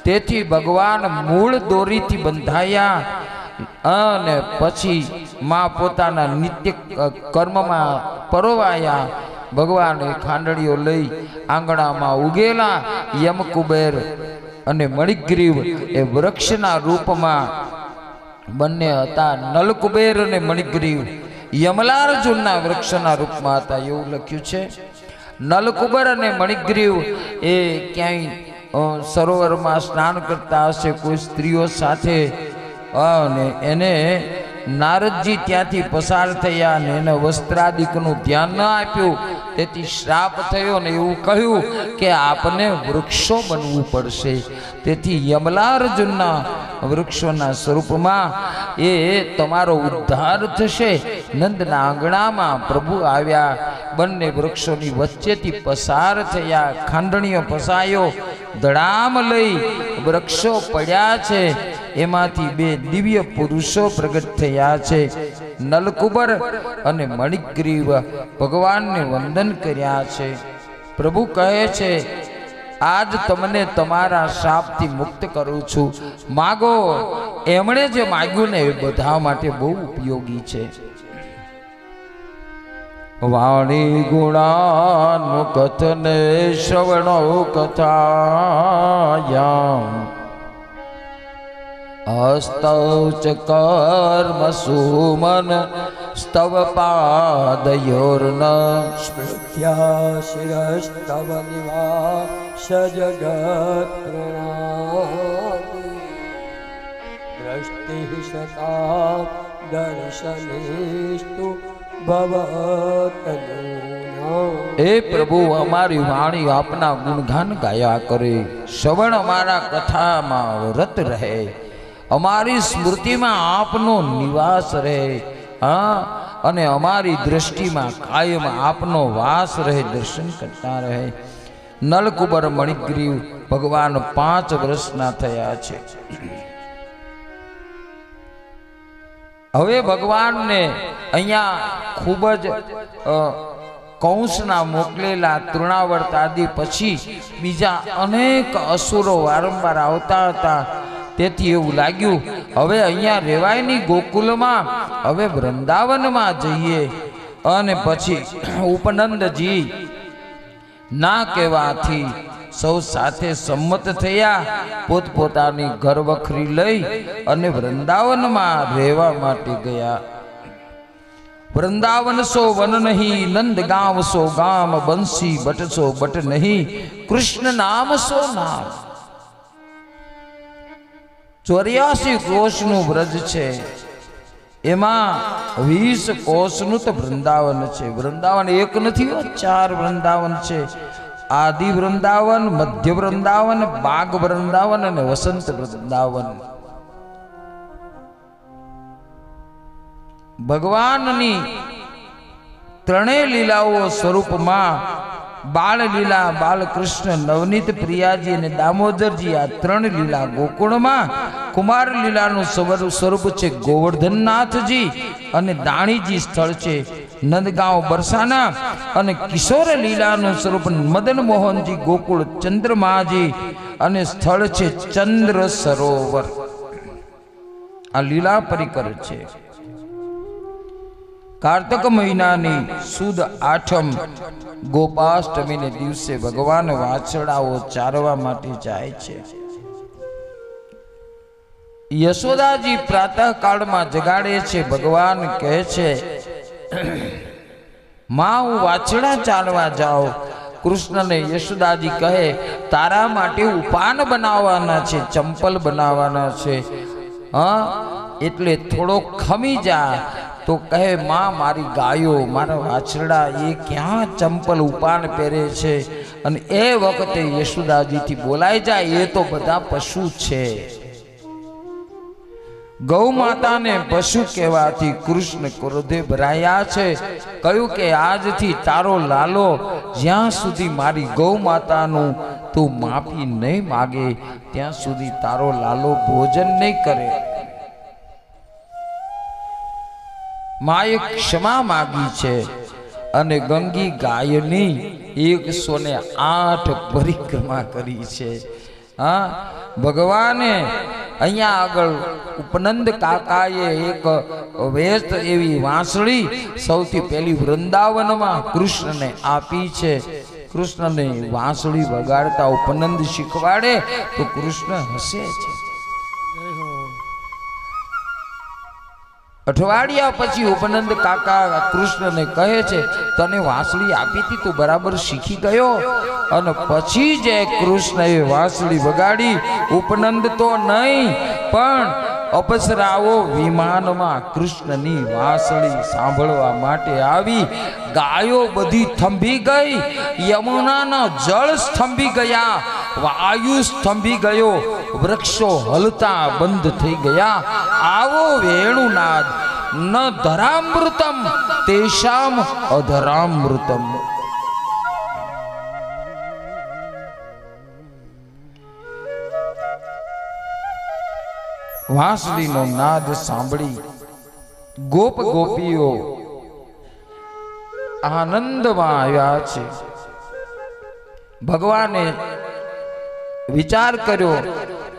તેથી ભગવાન મૂળ દોરીથી બંધાયા અને પછી માં પોતાના નિત્ય કર્મમાં પરોવાયા. ભગવાને ખાંડણીઓ લઈ આંગણામાં ઉગેલા યમકુબેર અને મણિગ્રીવ એ વૃક્ષના રૂપમાં બંને હતા. નલકુબેર અને મણિગ્રીવ યમલાર્જુનના વૃક્ષના રૂપમાં હતા એવું લખ્યું છે. નલકુબર અને મણિગ્રીવ એ ક્યાંય સરોવરમાં સ્નાન કરતા હશે કોઈ સ્ત્રીઓ સાથે, અને એને નારદજી ત્યાંથી પસાર થયા અને એને વસ્ત્રાદિકનું ધ્યાન ન આપ્યું, તેથી શ્રાપ થયો ને એવું કહ્યું કે આપને વૃક્ષો બનવું પડશે. તેથી યમલાર્જુનના વૃક્ષોના સ્વરૂપમાં એ તમારો ઉદ્ધાર થશે. નંદના આંગણામાં પ્રભુ આવ્યા, બંને વૃક્ષોની વચ્ચેથી પસાર થયા. ખાંડણીઓ ફસાયો, ધડામ લઈ વૃક્ષો પડ્યા છે. એમાંથી 2 દિવ્ય પુરુષો પ્રગટ થયા છે. નલકુબર અને મણિગ્રીવ ભગવાનને વંદન કર્યા છે. પ્રભુ કહે છે, આજ તમને તમારા શાપથી મુક્ત કરું છું, માગો. એમણે જે માગ્યું ને એ બધા માટે બહુ ઉપયોગી છે. વાણી ગુણાનું કથને શ્રવણો કથાયામ હસ્તૌ ચ કર્મ સુમન સ્તવ પાદયોર્ન સ્મૃત્યા શિરસ્તવ નિવાસ જગત પ્રણાતિ દ્રષ્ટિ સતા દર્શનેસ્તુ ભવતનુના. એ પ્રભુ, અમારી વાણી આપના ગુણગાન ગાયા કરે, શ્રવણ અમારા કથામાં રત રહે, અમારી સ્મૃતિમાં આપનો નિવાસ રહે, હા, અને અમારી દ્રષ્ટિમાં કાયમ આપનો વાસ રહે, દર્શન કરતા રહે. નલકુબર મણિગ્રીવ ભગવાન 5 વર્ષના થયા છે. હવે ભગવાનને અહીંયા ખૂબ જ કૌંસના મોકલેલા તૃણાવર્ત આદિ પછી બીજા અનેક અસુરો વારંવાર આવતા હતા. તેથી એવું લાગ્યું હવે અહીંયા રહેવાય નહીં, ગોકુલમાં, હવે વૃંદાવનમાં જઈએ. અને પછી ઉપનંદજી ના કહેવાથી સૌ સાથે સંમત થયા, પોતપોતાની ઘરવખરી લઈ અને વૃંદાવનમાં રહેવા માટે ગયા. વૃંદાવન સો વન નહીં, નંદ ગામ સો ગામ, બંસી બટ સો બટ નહીં, કૃષ્ણ નામ સો નામ. 84 કોષનું વ્રજ છે, એમાં 20 કોષનું તો વૃંદાવન છે. વૃંદાવન એક નથી, 4 વૃંદાવન છે. આદિ વૃંદાવન, મધ્ય વૃંદાવન, બાગ વૃંદાવન અને વસંત વૃંદાવન. ભગવાનની ત્રણેય લીલાઓ સ્વરૂપમાં બાળ લીલા બાલકૃષ્ણ, નવનીત પ્રિયાજી અને દામોદરજી, આ 3 લીલા ગોકુળમાં. કુમાર લીલાનું સ્વરૂપ છે ગોવર્ધનનાથજી અને દાણીજી સ્થળ છે નંદગાંવ બરસાના. અને કિશોર લીલાનું સ્વરૂપ મદન મોહનજી ગોકુળ ચંદ્રમાજી અને સ્થળ છે ચંદ્ર સરોવર. આ લીલા પરિકર છે. કાર્તક મહિનાની સુદ 8મ ગોપાષ્ટમીને દિવસે ભગવાન વાછડાઓ ચારવા માટે જાય છે. યશોદાજી પ્રાતઃ કાળમાં જગાડે છે. ભગવાન કહે છે, માં હું વાછડા ચારવા જાઉં. કૃષ્ણને યશોદાજી કહે, તારા માટે ઉપાન બનાવવાના છે, ચંપલ બનાવવાના છે, હા, એટલે થોડો ખમી જા. તો કહે, માં મારી ગાયો, મારા વાછરડા એ ક્યાં ચંપલ ઉપાન પહેરે છે? અને એ વખતે યશોદાજીથી બોલાઈ જાય, એ તો બધા પશુ છે. ગૌ માતાને પશુ કહેવાથી કૃષ્ણ ક્રોધે ભરાયા છે. કહ્યું કે આજથી તારો લાલો જ્યાં સુધી મારી ગૌ માતાનું તું માફી નહીં માગે ત્યાં સુધી તારો લાલો ભોજન નહીં કરે. માએ ક્ષમા માગી છે અને ગંગી ગાયની 108 પરિક્રમા કરી છે. હા, ભગવાને અહીંયા આગળ ઉપનંદ કાકાએ એક વ્યસ્ત એવી વાંસળી સૌથી પહેલી વૃંદાવનમાં કૃષ્ણને આપી છે. કૃષ્ણને વાંસળી વગાડતા ઉપનંદ શીખવાડે તો કૃષ્ણ હસે છે. અઠવાડિયા પછી ઉપનંદ કાકા કૃષ્ણને કહે છે તને વાંસળી આપી હતી તું બરાબર શીખી ગયો? અને પછી જે કૃષ્ણએ વાંસળી વગાડી, ઉપનંદ તો નહીં પણ અપ્સરાઓ વિમાનમાં કૃષ્ણની વાંસળી સાંભળવા માટે આવી. ગાયો બધી થંભી ગઈ, યમુનાના જળ સ્તંભી ગયા, વાયુ સ્તંભી ગયો, વૃક્ષો હલતા બંધ થઈ ગયા. આવો વેણુનાદ ન ધરામૃતમ તેષામ અધરામૃતમ. વાંસળીનો નાદ સાંભળી ગોપ ગોપીઓ આનંદમાં આવ્યા છે. ભગવાને વિચાર કર્યો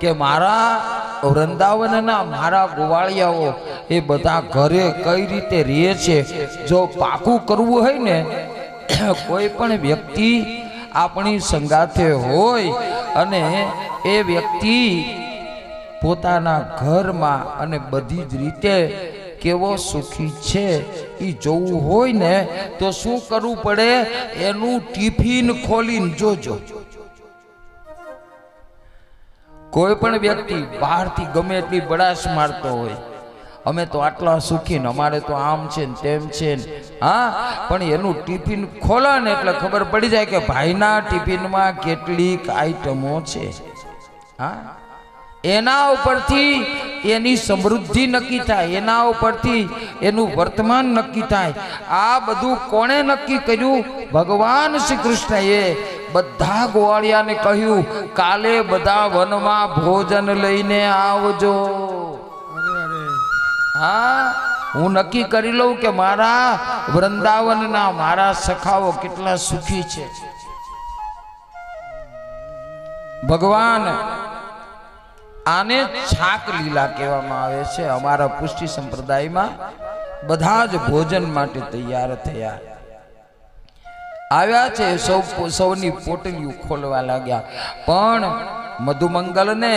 કે મારા વૃંદાવનના મારા ગોવાળિયાઓ એ બધા ઘરે કઈ રીતે રહે છે. જો પાકું કરવું હોય ને, કોઈ પણ વ્યક્તિ આપણી સંગાથે હોય અને એ વ્યક્તિ પોતાના ઘરમાં અને બધી જ રીતે કેવો સુખી છે એ જોવું હોય ને તો શું કરવું પડે? એનું ટિફિન ખોલીને જોજો. કોઈ પણ વ્યક્તિ બહારથી ગમે એટલી બડાશ મારતો હોય, અમે તો આટલા સુખી ને અમારે તો આમ છે ને તેમ છે ને, હા, પણ એનું ટિફિન ખોલો ને એટલે ખબર પડી જાય કે ભાઈના ટિફિનમાં કેટલીક આઈટમો છે. હા, એના ઉપરથી એની સમૃદ્ધિ નક્કી થાય, એના ઉપરથી એનું વર્તમાન નક્કી થાય. આ બધું કોણે નક્કી કર્યું? ભગવાન શ્રી કૃષ્ણએ બધા ગોવાળિયાને કહ્યું કાલે બધા વનમાં ભોજન લઈને આવજો. હા, હું નક્કી કરી લઉં કે મારા વૃંદાવનના મારા સખાઓ કેટલા સુખી છે. ભગવાન આને છાક લીલા કહેવામાં આવે છે. અમારા પુષ્ટિ સંપ્રદાયમાં બધા જ ભોજન માટે તૈયાર થયા આવ્યા છે. સૌની પોટલીઓ ખોલવા લાગ્યા, પણ મધુમંગલને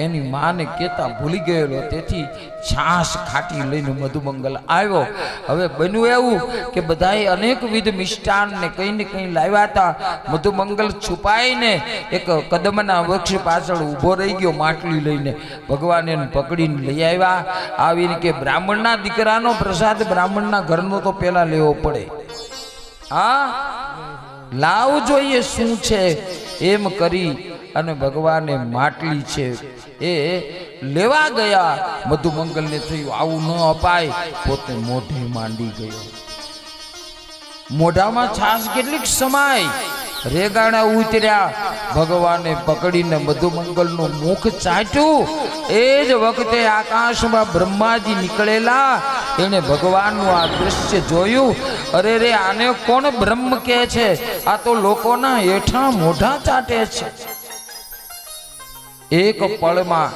એની માને કહેતા ભૂલી ગયેલો, તેથી છાશ ખાટી લઈને મધુમંગલ આવ્યો. હવે બન્યું એવું કે બધાએ અનેકવિધ મિષ્ટાન ને કંઈ ને કંઈ લાવ્યા હતા. મધુમંગલ છુપાઈને એક કદમના વૃક્ષ પાછળ ઊભો રહી ગયો માટલી લઈને. ભગવાન એને પકડીને લઈ આવ્યા. આવીને કે બ્રાહ્મણના દીકરાનો પ્રસાદ બ્રાહ્મણના ઘરનો તો પહેલા લેવો પડે. હા, લાવ જોઈએ શું છે એમ કરી અને ભગવાને માટલી છે એ લેવા ગયા. મધુમંગલને થયું આવું ન અપાય, પોતે મોઢે માંડી ગયો. મોઢામાં છાશ કેટલીક સમાય, રેગાણા ઉતર્યા. ભગવાને પકડીને મધુમંગલનું મુખ ચાટ્યું. એ જ વખતે આકાશમાં બ્રહ્માજી નીકળેલા. એને ભગવાનનું આ દૃશ્ય જોયું. અરે રે, આને કોણ બ્રહ્મ કહે છે? આ તો લોકોના હેઠા મોઢા ચાટે છે. એક પળમાં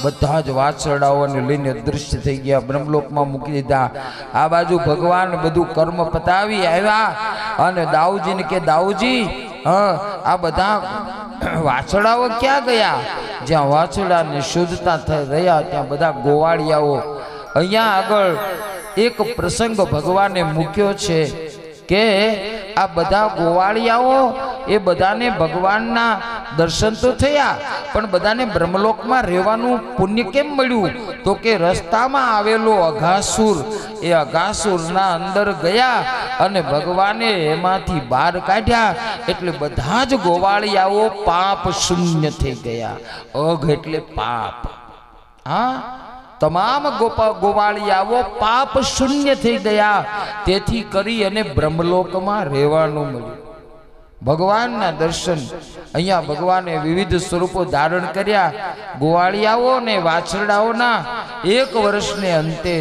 બધા જ વાછરડાઓને લઈને દૃશ્ય થઈ ગયા, બ્રહ્મલોકમાં મૂકી દીધા. આ બાજુ ભગવાન બધું કર્મ પતાવી આવ્યા અને દાઉજીને કે દાઉજી, આ બધા વાછરડાઓ ક્યાં ગયા? જ્યાં વાછરડાને શુદ્ધતા થઈ રહ્યા ત્યાં બધા ગોવાળિયાઓ. અહીંયા આગળ એક પ્રસંગ ભગવાને મૂક્યો છે કે આ બધા ગોવાળિયાઓ એ બધાને ભગવાનના દર્શન તો થયા, પણ બધાને બ્રહ્મલોકમાં રહેવાનું પુણ્ય કેમ મળ્યું? તો કે રસ્તામાં આવેલો અઘાસુર, એ અઘાસુરના અંદર ગયા અને ભગવાને એમાંથી બહાર કાઢ્યા. એટલે બધા જ ગોવાળિયાઓ પાપ શૂન્ય થઈ ગયા. અઘ એટલે પાપ. હા, તમામ ગોવાળિયાઓ પાપ શૂન્ય થઈ ગયા, તેથી કરી અને બ્રહ્મલોકમાં રહેવાનું મળ્યું. ભગવાનના દર્શન અહીંયા ભગવાને વિવિધ સ્વરૂપો ધારણ કર્યા. ગોવાળિયાઓ અને વાછરડાઓના 1 વર્ષને અંતે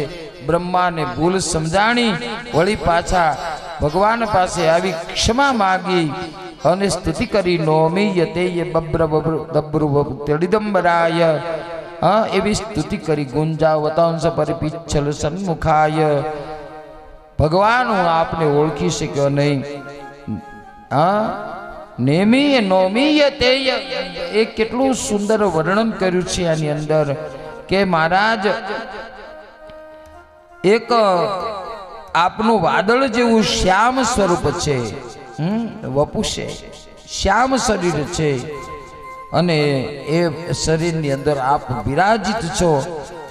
બ્રહ્માને ભૂલ સમજાણી, વળી પાછા ભગવાન પાસે આવી ક્ષમા માગી અને સ્તુતિ કરી. નોમીય તેય બબ્ર બબ્રુ તડિદંબરાય, એવી સ્તુતિ કરી. ગુંજાવતાંશ પરિપિચ્છલ સન્મુખાય. ભગવાન હું આપને ઓળખી શક્યો નહીં. નેમીય નોમીય તેય, એ કેટલું સુંદર વર્ણન કર્યું છે આની અંદર કે મહારાજ એક આપનું વાદળ જેવું શ્યામ સ્વરૂપ છે, વપુ છે, શ્યામ શરીર છે, અને એ શરીરની અંદર આપ બિરાજિત છો.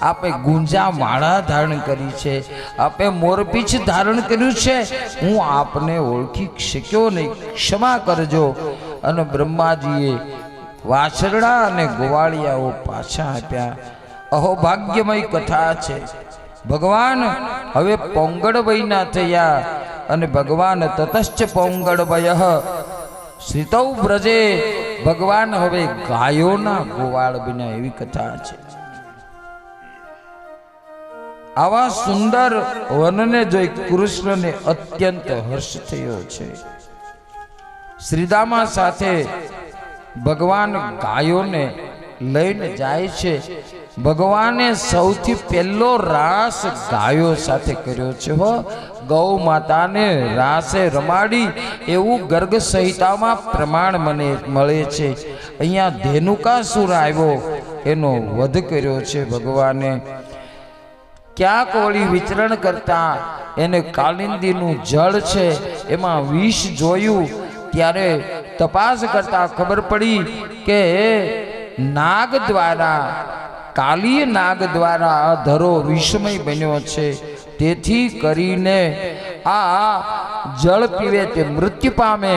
આપે ગુંજા માળા ધારણ કરી છે, આપે મોરપીછ ધારણ કર્યું છે, હું આપને ઓળખી શક્યો નહીં, ક્ષમા કરજો. અને બ્રહ્માજીએ વાછરડા અને ગોવાળિયાઓ પાછા આપ્યા. અહોભાગ્યમય કથા છે. ભગવાન હવે પોંગળ વયના થયા અને ભગવાન તતશ્ચ પોંગળ વય શ્રીતૌ બ્રજે, ભગવાન હવે ગાયોના ગોવાળ બન્યા, એવી કથા છે. આવા સુંદર વનને જોઈ કૃષ્ણને અત્યંત હર્ષ થયો છે. શ્રીદામા સાથે ભગવાન ગાયોને લઈને જાય છે. ભગવાને સૌથી પહેલો રાસ ગાયો સાથે કર્યો છે. ગૌ માતાને રાસે રમાડી એવું ગર્ગ સંહિતામાં પ્રમાણ મને મળે છે. અહીંયા ધેનુકાસુર આવ્યો, એનો વધ કર્યો છે ભગવાને. ક્યાંક વળી વિચરણ કરતા એને કાલિંદીનું જળ છે એમાં વિષ જોયું, ત્યારે તપાસ કરતા ખબર પડી કે નાગ દ્વારા, કાલીય નાગ દ્વારા આ ધરો વિષમય બન્યો છે. તેથી કરીને આ જળ પીવે તે મૃત્યુ પામે.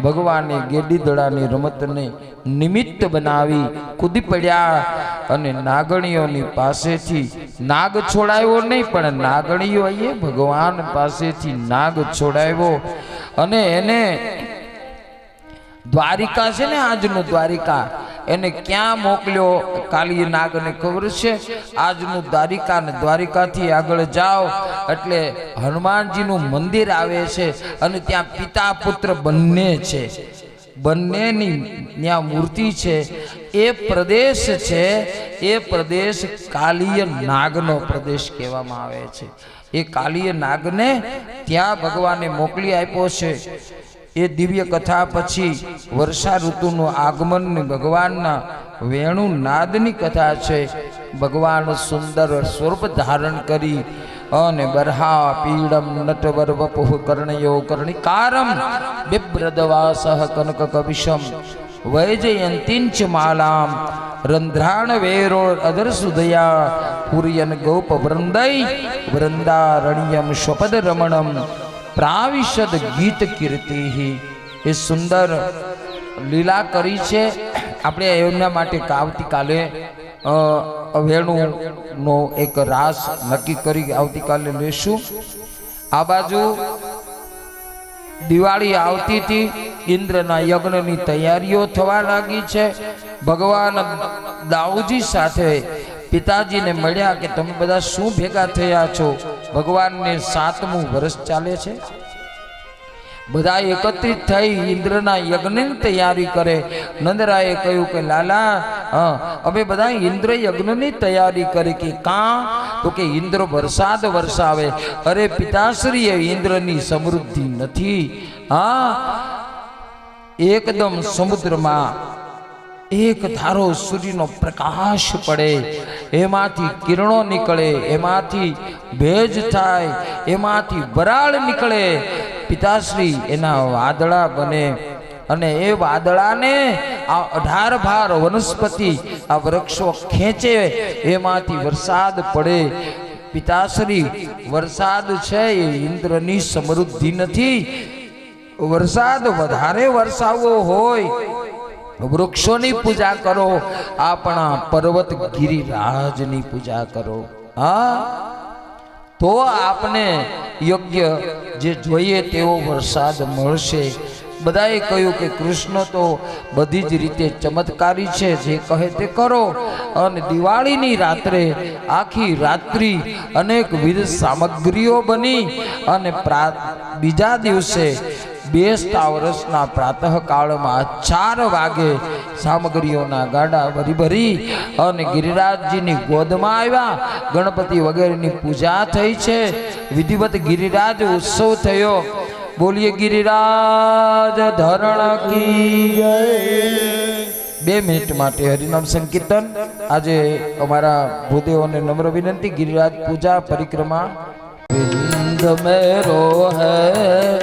ભગવાને ગેડી દડાની રમતને નિમિત્ત બનાવી કૂદી પડ્યા અને નાગણીઓની પાસેથી નાગ છોડાયો નહીં, પણ નાગણીઓએ ભગવાન પાસેથી નાગ છોડાવ્યો અને એને દ્વારિકા છે ને, આજનું દ્વારિકા, એને ક્યાં મોકલ્યો કાલી નાગને ખબર છે. આજનું દ્વારિકા ને દ્વારિકાથી આગળ જાઓ એટલે હનુમાનજીનું મંદિર આવે છે અને ત્યાં પિતા પુત્ર બંને છે, બંનેની ત્યાં મૂર્તિ છે. એ પ્રદેશ છે, એ પ્રદેશ કાલીય નાગનો પ્રદેશ કહેવામાં આવે છે. એ કાલીય નાગને ત્યાં ભગવાને મોકલી આપ્યો છે. એ દિવ્ય કથા પછી વર્ષા ઋતુનું આગમન ભગવાનના વેણુ નાદની કથા છે. ભગવાન સુંદર સ્વરૂપ ધારણ કરી અને બરહા પીડમ નટવર વપુઃ કર્ણયો કર્ણિકારમ બિભ્રદવાસઃ કનક કવિશમ વૈજયંતીંચ માલામ રંધ્રાણ વેરો અધર સુદયા પુર્યન ગોપ વૃંદૈ વૃંદારણ્યમ સ્વપદ રમણમ પ્રાવિશદ ગીત કીર્તિ. એ સુંદર લીલા કરી છે. આપણે એમના માટે આવતીકાલે વેણુનો એક રાસ નક્કી કરી આવતીકાલે લેશું. આ બાજુ દિવાળી આવતી હતી, ઇન્દ્રના યજ્ઞની તૈયારીઓ થવા લાગી છે. ભગવાન દાઉજી સાથે પિતાજીને મળ્યા કે તમે બધા શું ભેગા થયા છો. ભગવાનને 7મું વર્ષ ચાલે છે. બધા એકત્રિત થઈ ઇન્દ્રના યજ્ઞની તૈયારી કરે. નંદરાયે કહ્યું કે લાલા, અમે બધા ઇન્દ્ર યજ્ઞની તૈયારી કરી. કે કાં? તો કે ઇન્દ્ર વરસાદ વરસાવે. અરે પિતાશ્રીએ ઇન્દ્રની સમૃદ્ધિ નથી. એકદમ સમુદ્રમાં એક ધારો સૂર્યનો પ્રકાશ પડે, એમાંથી કિરણો નીકળે, એમાંથી ભેજ થાય, એમાંથી વરાળ નીકળે. પિતાશ્રી એના વાદળા બને અને એ વાદળાને આ 18 ભાર વનસ્પતિ, આ વૃક્ષો ખેંચે, એમાંથી વરસાદ પડે. પિતાશ્રી વરસાદ છે એ ઇન્દ્રની સમૃદ્ધિ નથી. વરસાદ વધારે વરસાવવો હોય વૃક્ષોની પૂજા કરો, આપણા પર્વત ગિરિરાજની પૂજા કરો. હા, તો આપને યોગ્ય જે જોઈએ તેવો વરસાદ મળશે. બધાએ કહ્યું કે કૃષ્ણ તો બધી જ રીતે ચમત્કારી છે, જે કહે તે કરો. અને દિવાળીની રાત્રે આખી રાત્રિ અનેકવિધ સામગ્રીઓ બની અને બીજા દિવસે બેસતા વર્ષના પ્રાતઃકાળમાં 4 વાગે સામગ્રીઓના ગાડા ભરી ભરી અને ગિરિરાજજીની ગોદમાં આવ્યા. ગણપતિ વગેરેની પૂજા થઈ છે. વિધિવત ગિરિરાજ ઉત્સવ થયો. બોલીએ ગિરિરાજ ધરણ કી જય. 2 મિનિટ માટે હરિનામ સંકીર્તન. આજે અમારા ભૂદેવોને નમ્ર વિનંતી, ગિરિરાજ પૂજા પરિક્રમા. વિંદ મેરો હૈ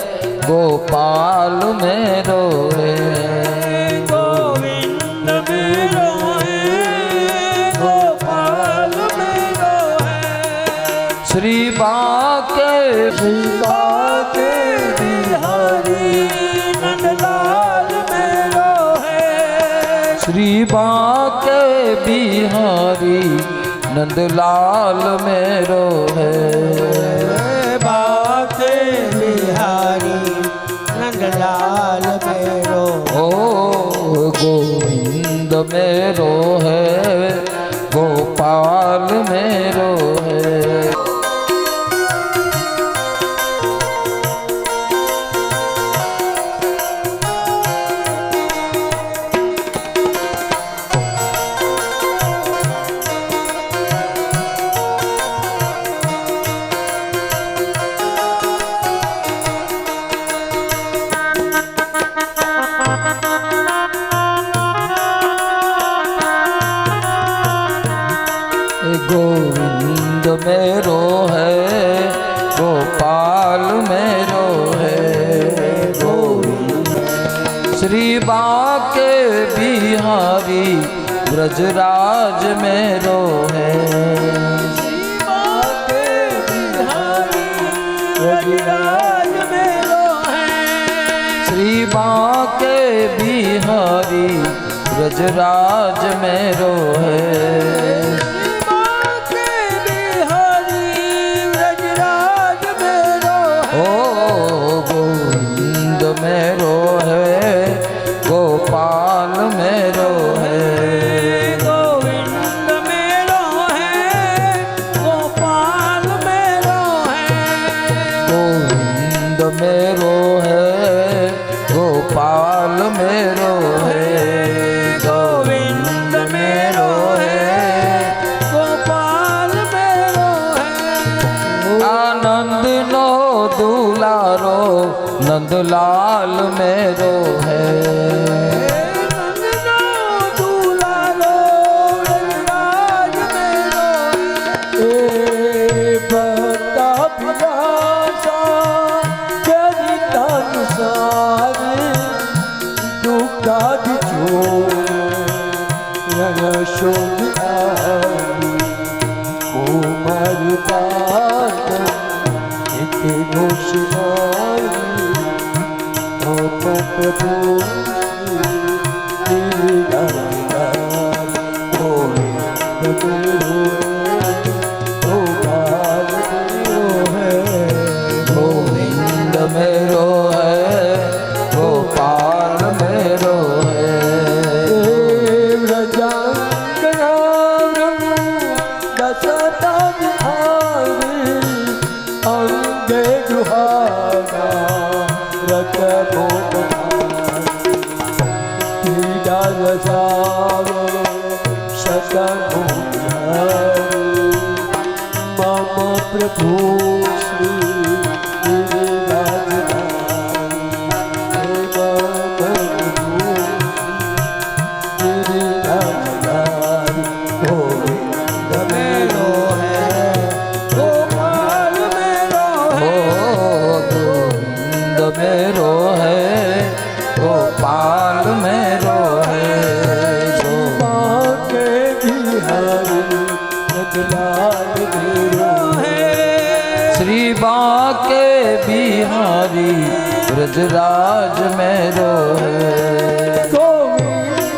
गोपाल मेरो है, गोविंद मेरो है, गोपाल मेरो है. श्री बाके बिहारी नंदलाल मेरो है. श्री बाके बिहारी नंदलाल मेरो है. बाके बिहारी नंदलाल मेरो. ओ गोविंद मेरो है, गोपाल मेरो है. गोविंद मेरो है, गोपाल मेरो है. गोविंद श्री बाके बिहारी ब्रजराज मेरो है. ब्रजराज मेरो है. श्री बाके बिहारी ब्रजराज मेरो है. गोविंद मेरो है, गोपाल मेरो है. गोविंद मेरो है, गोपाल मेरो है. गोविंद मेरो है, गोपाल मेरो है. गोविंद मेरो है, गोपाल मेरो है. आनंद नो दुलारो नंदलाल मेरो है. नंदनो दुलारो नंदलाल मेरो है. भक्ता पिलासा चरितानुसार दुखा दिचो यशोदारी कोमल पात इति घोषणारी प्रभु गोविंद मेरो है, गोपाल मेरो है. अंगे दुहागा रत मम प्रभु श्री गोविंद मेरो है, गोपाल मेरो है. गोविंद मेरो है, गोपाल मेरो है. बाके बिहारी नंदलाल मेरो है. श्री बाके बिहारी ब्रजराज मेरो है. गोविंद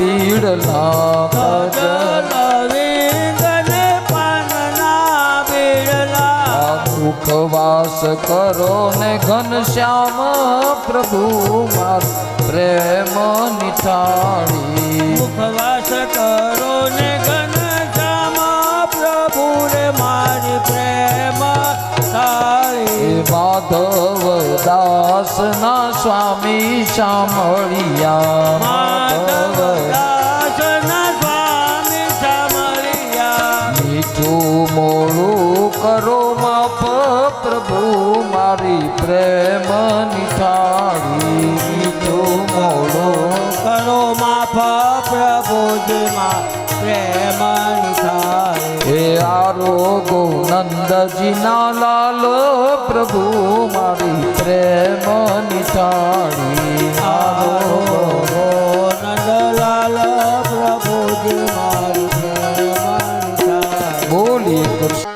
બીડલા ગને પાનના બીડલા મુખવાસ કરો ને ઘનશ્યામ પ્રભુ માર પ્રેમ નિથાળી મુખવાસ કરો ને ઘનશ્યામ પ્રભુ રે મારી પ્રેમ થાળી માધવ દાસ ના સ્વામી સાંભળિયા માધવ દાસના સ્વામી સામળિયા મીઠું મોડું કરો માપ પ્રભુ મારી પ્રેમ નિથાળી મીઠું મોડું કરો માફ પ્રભુજીમાં પ્રેમ નિથાળી હે આરોગો નંદજીના લાલ પ્રભુ મારી પ્રેમ નિથાળી આરોગો નંદલાલ પ્રભુજી મારી પ્રેમ નિથાળી બોલીએ કૃષ્ણ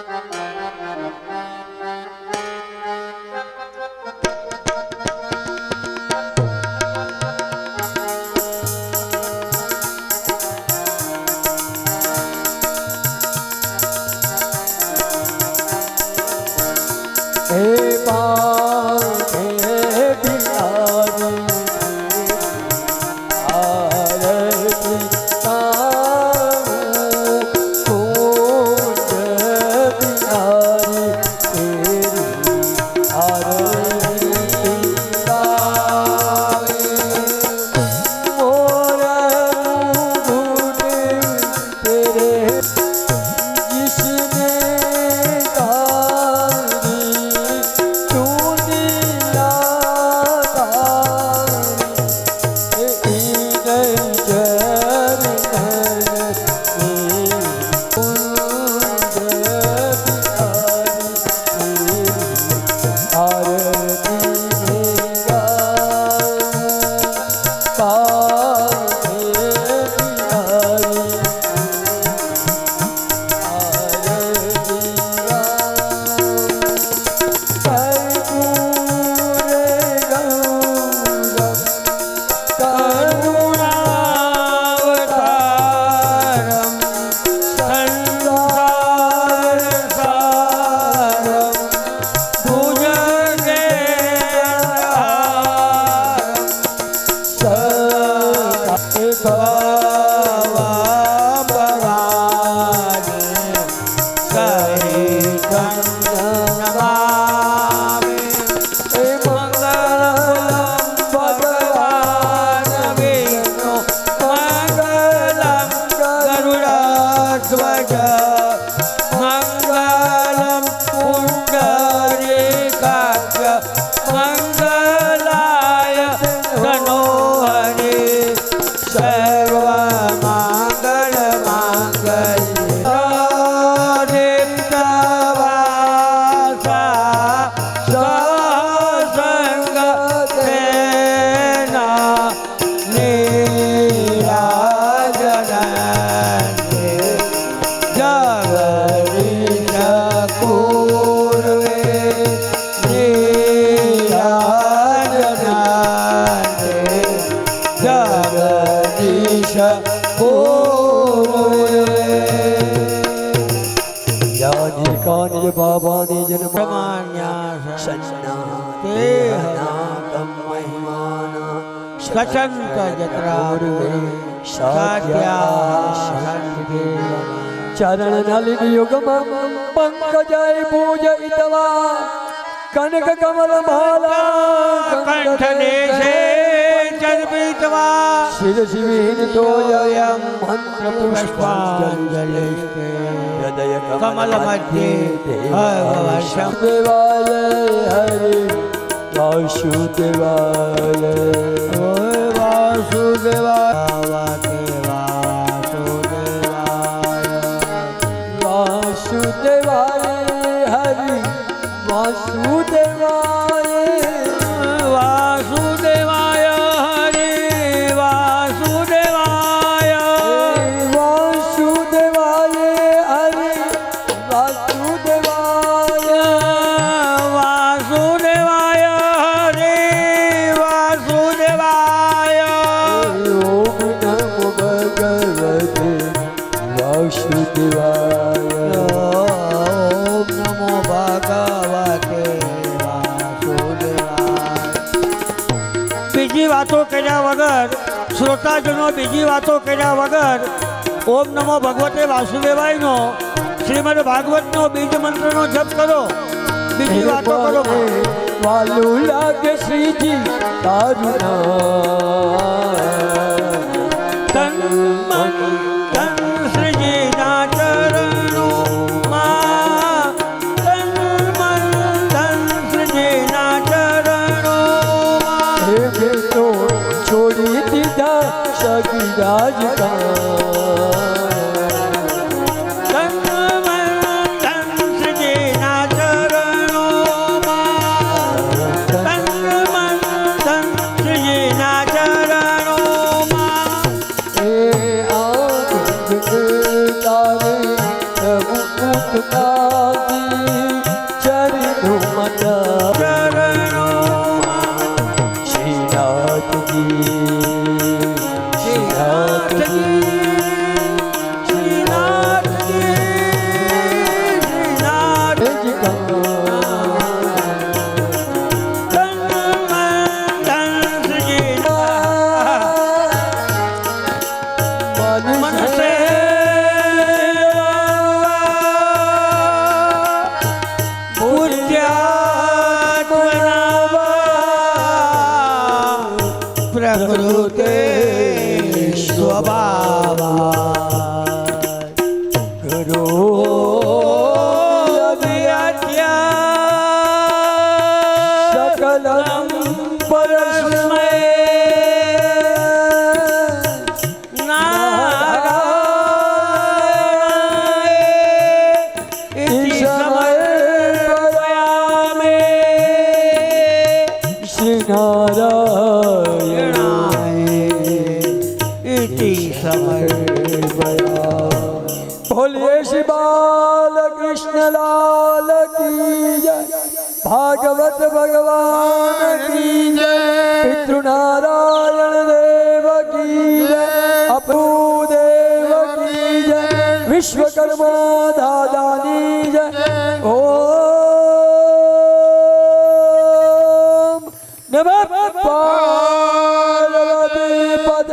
બાબાની જન્મ સ્વચંત જત્રા ચરણ નલિની યુગમાં પંકજાય પૂજિતવા કનક કમલ માલા કંઠ દેશે ચર્પિતવા શિર શિવીન તોયમ મંત્ર પુષ્પાંજલિ હૃદય કમલ મધ્યે ભવશમ દેવાય હરિ વાસુદેવાય વાસુદેવાય વાસુદેવાય હરિ વાસુદેવાય વાસુદેવાય હરિ વાસુદેવાય વાસુદેવાય હરિ વાસુદેવાય વાસુદેવાય હરિ વાસુદેવાય વાસુદેવાય ઓમ નમો ભગવતે વાસુદેવાય. બીજી વાતો કર્યા વગર, શ્રોતાજનો બીજી વાતો કર્યા વગર ઓમ નમો ભગવતે વાસુદેવાયનો શ્રીમદ ભાગવતનો બીજ મંત્રનો જપ કરો. બીજી વાતો કરો. વાલું લાગે શ્રીજી તારું નામ. તન મન ધન શ્રીજીના ચરણોમાં, તન મન ધન શ્રીજીના ચરણોમાં. હે બેટો છોડી દીધા સગીરાજ તન મન ધન શ્રીજીના ચરણોમાં, તન મન ધન શ્રીજીના ચરણોમાં. એ આંખ તારે મુકુટમાંથી ચરણો માતા ચરણોમાં શ્રીનાથજી શ્રીનાથજી પ્રકૃતે સ્વભાવા કરો સકલમ પરસ્મૈ बोलिए श्री बाल कृष्ण लाल की जय, भागवत भगवान की जय, पितृनारायण देव की जय, अपू देव की जय, विश्वकर्मा दादानी जय. ओम नमः पार्वती पद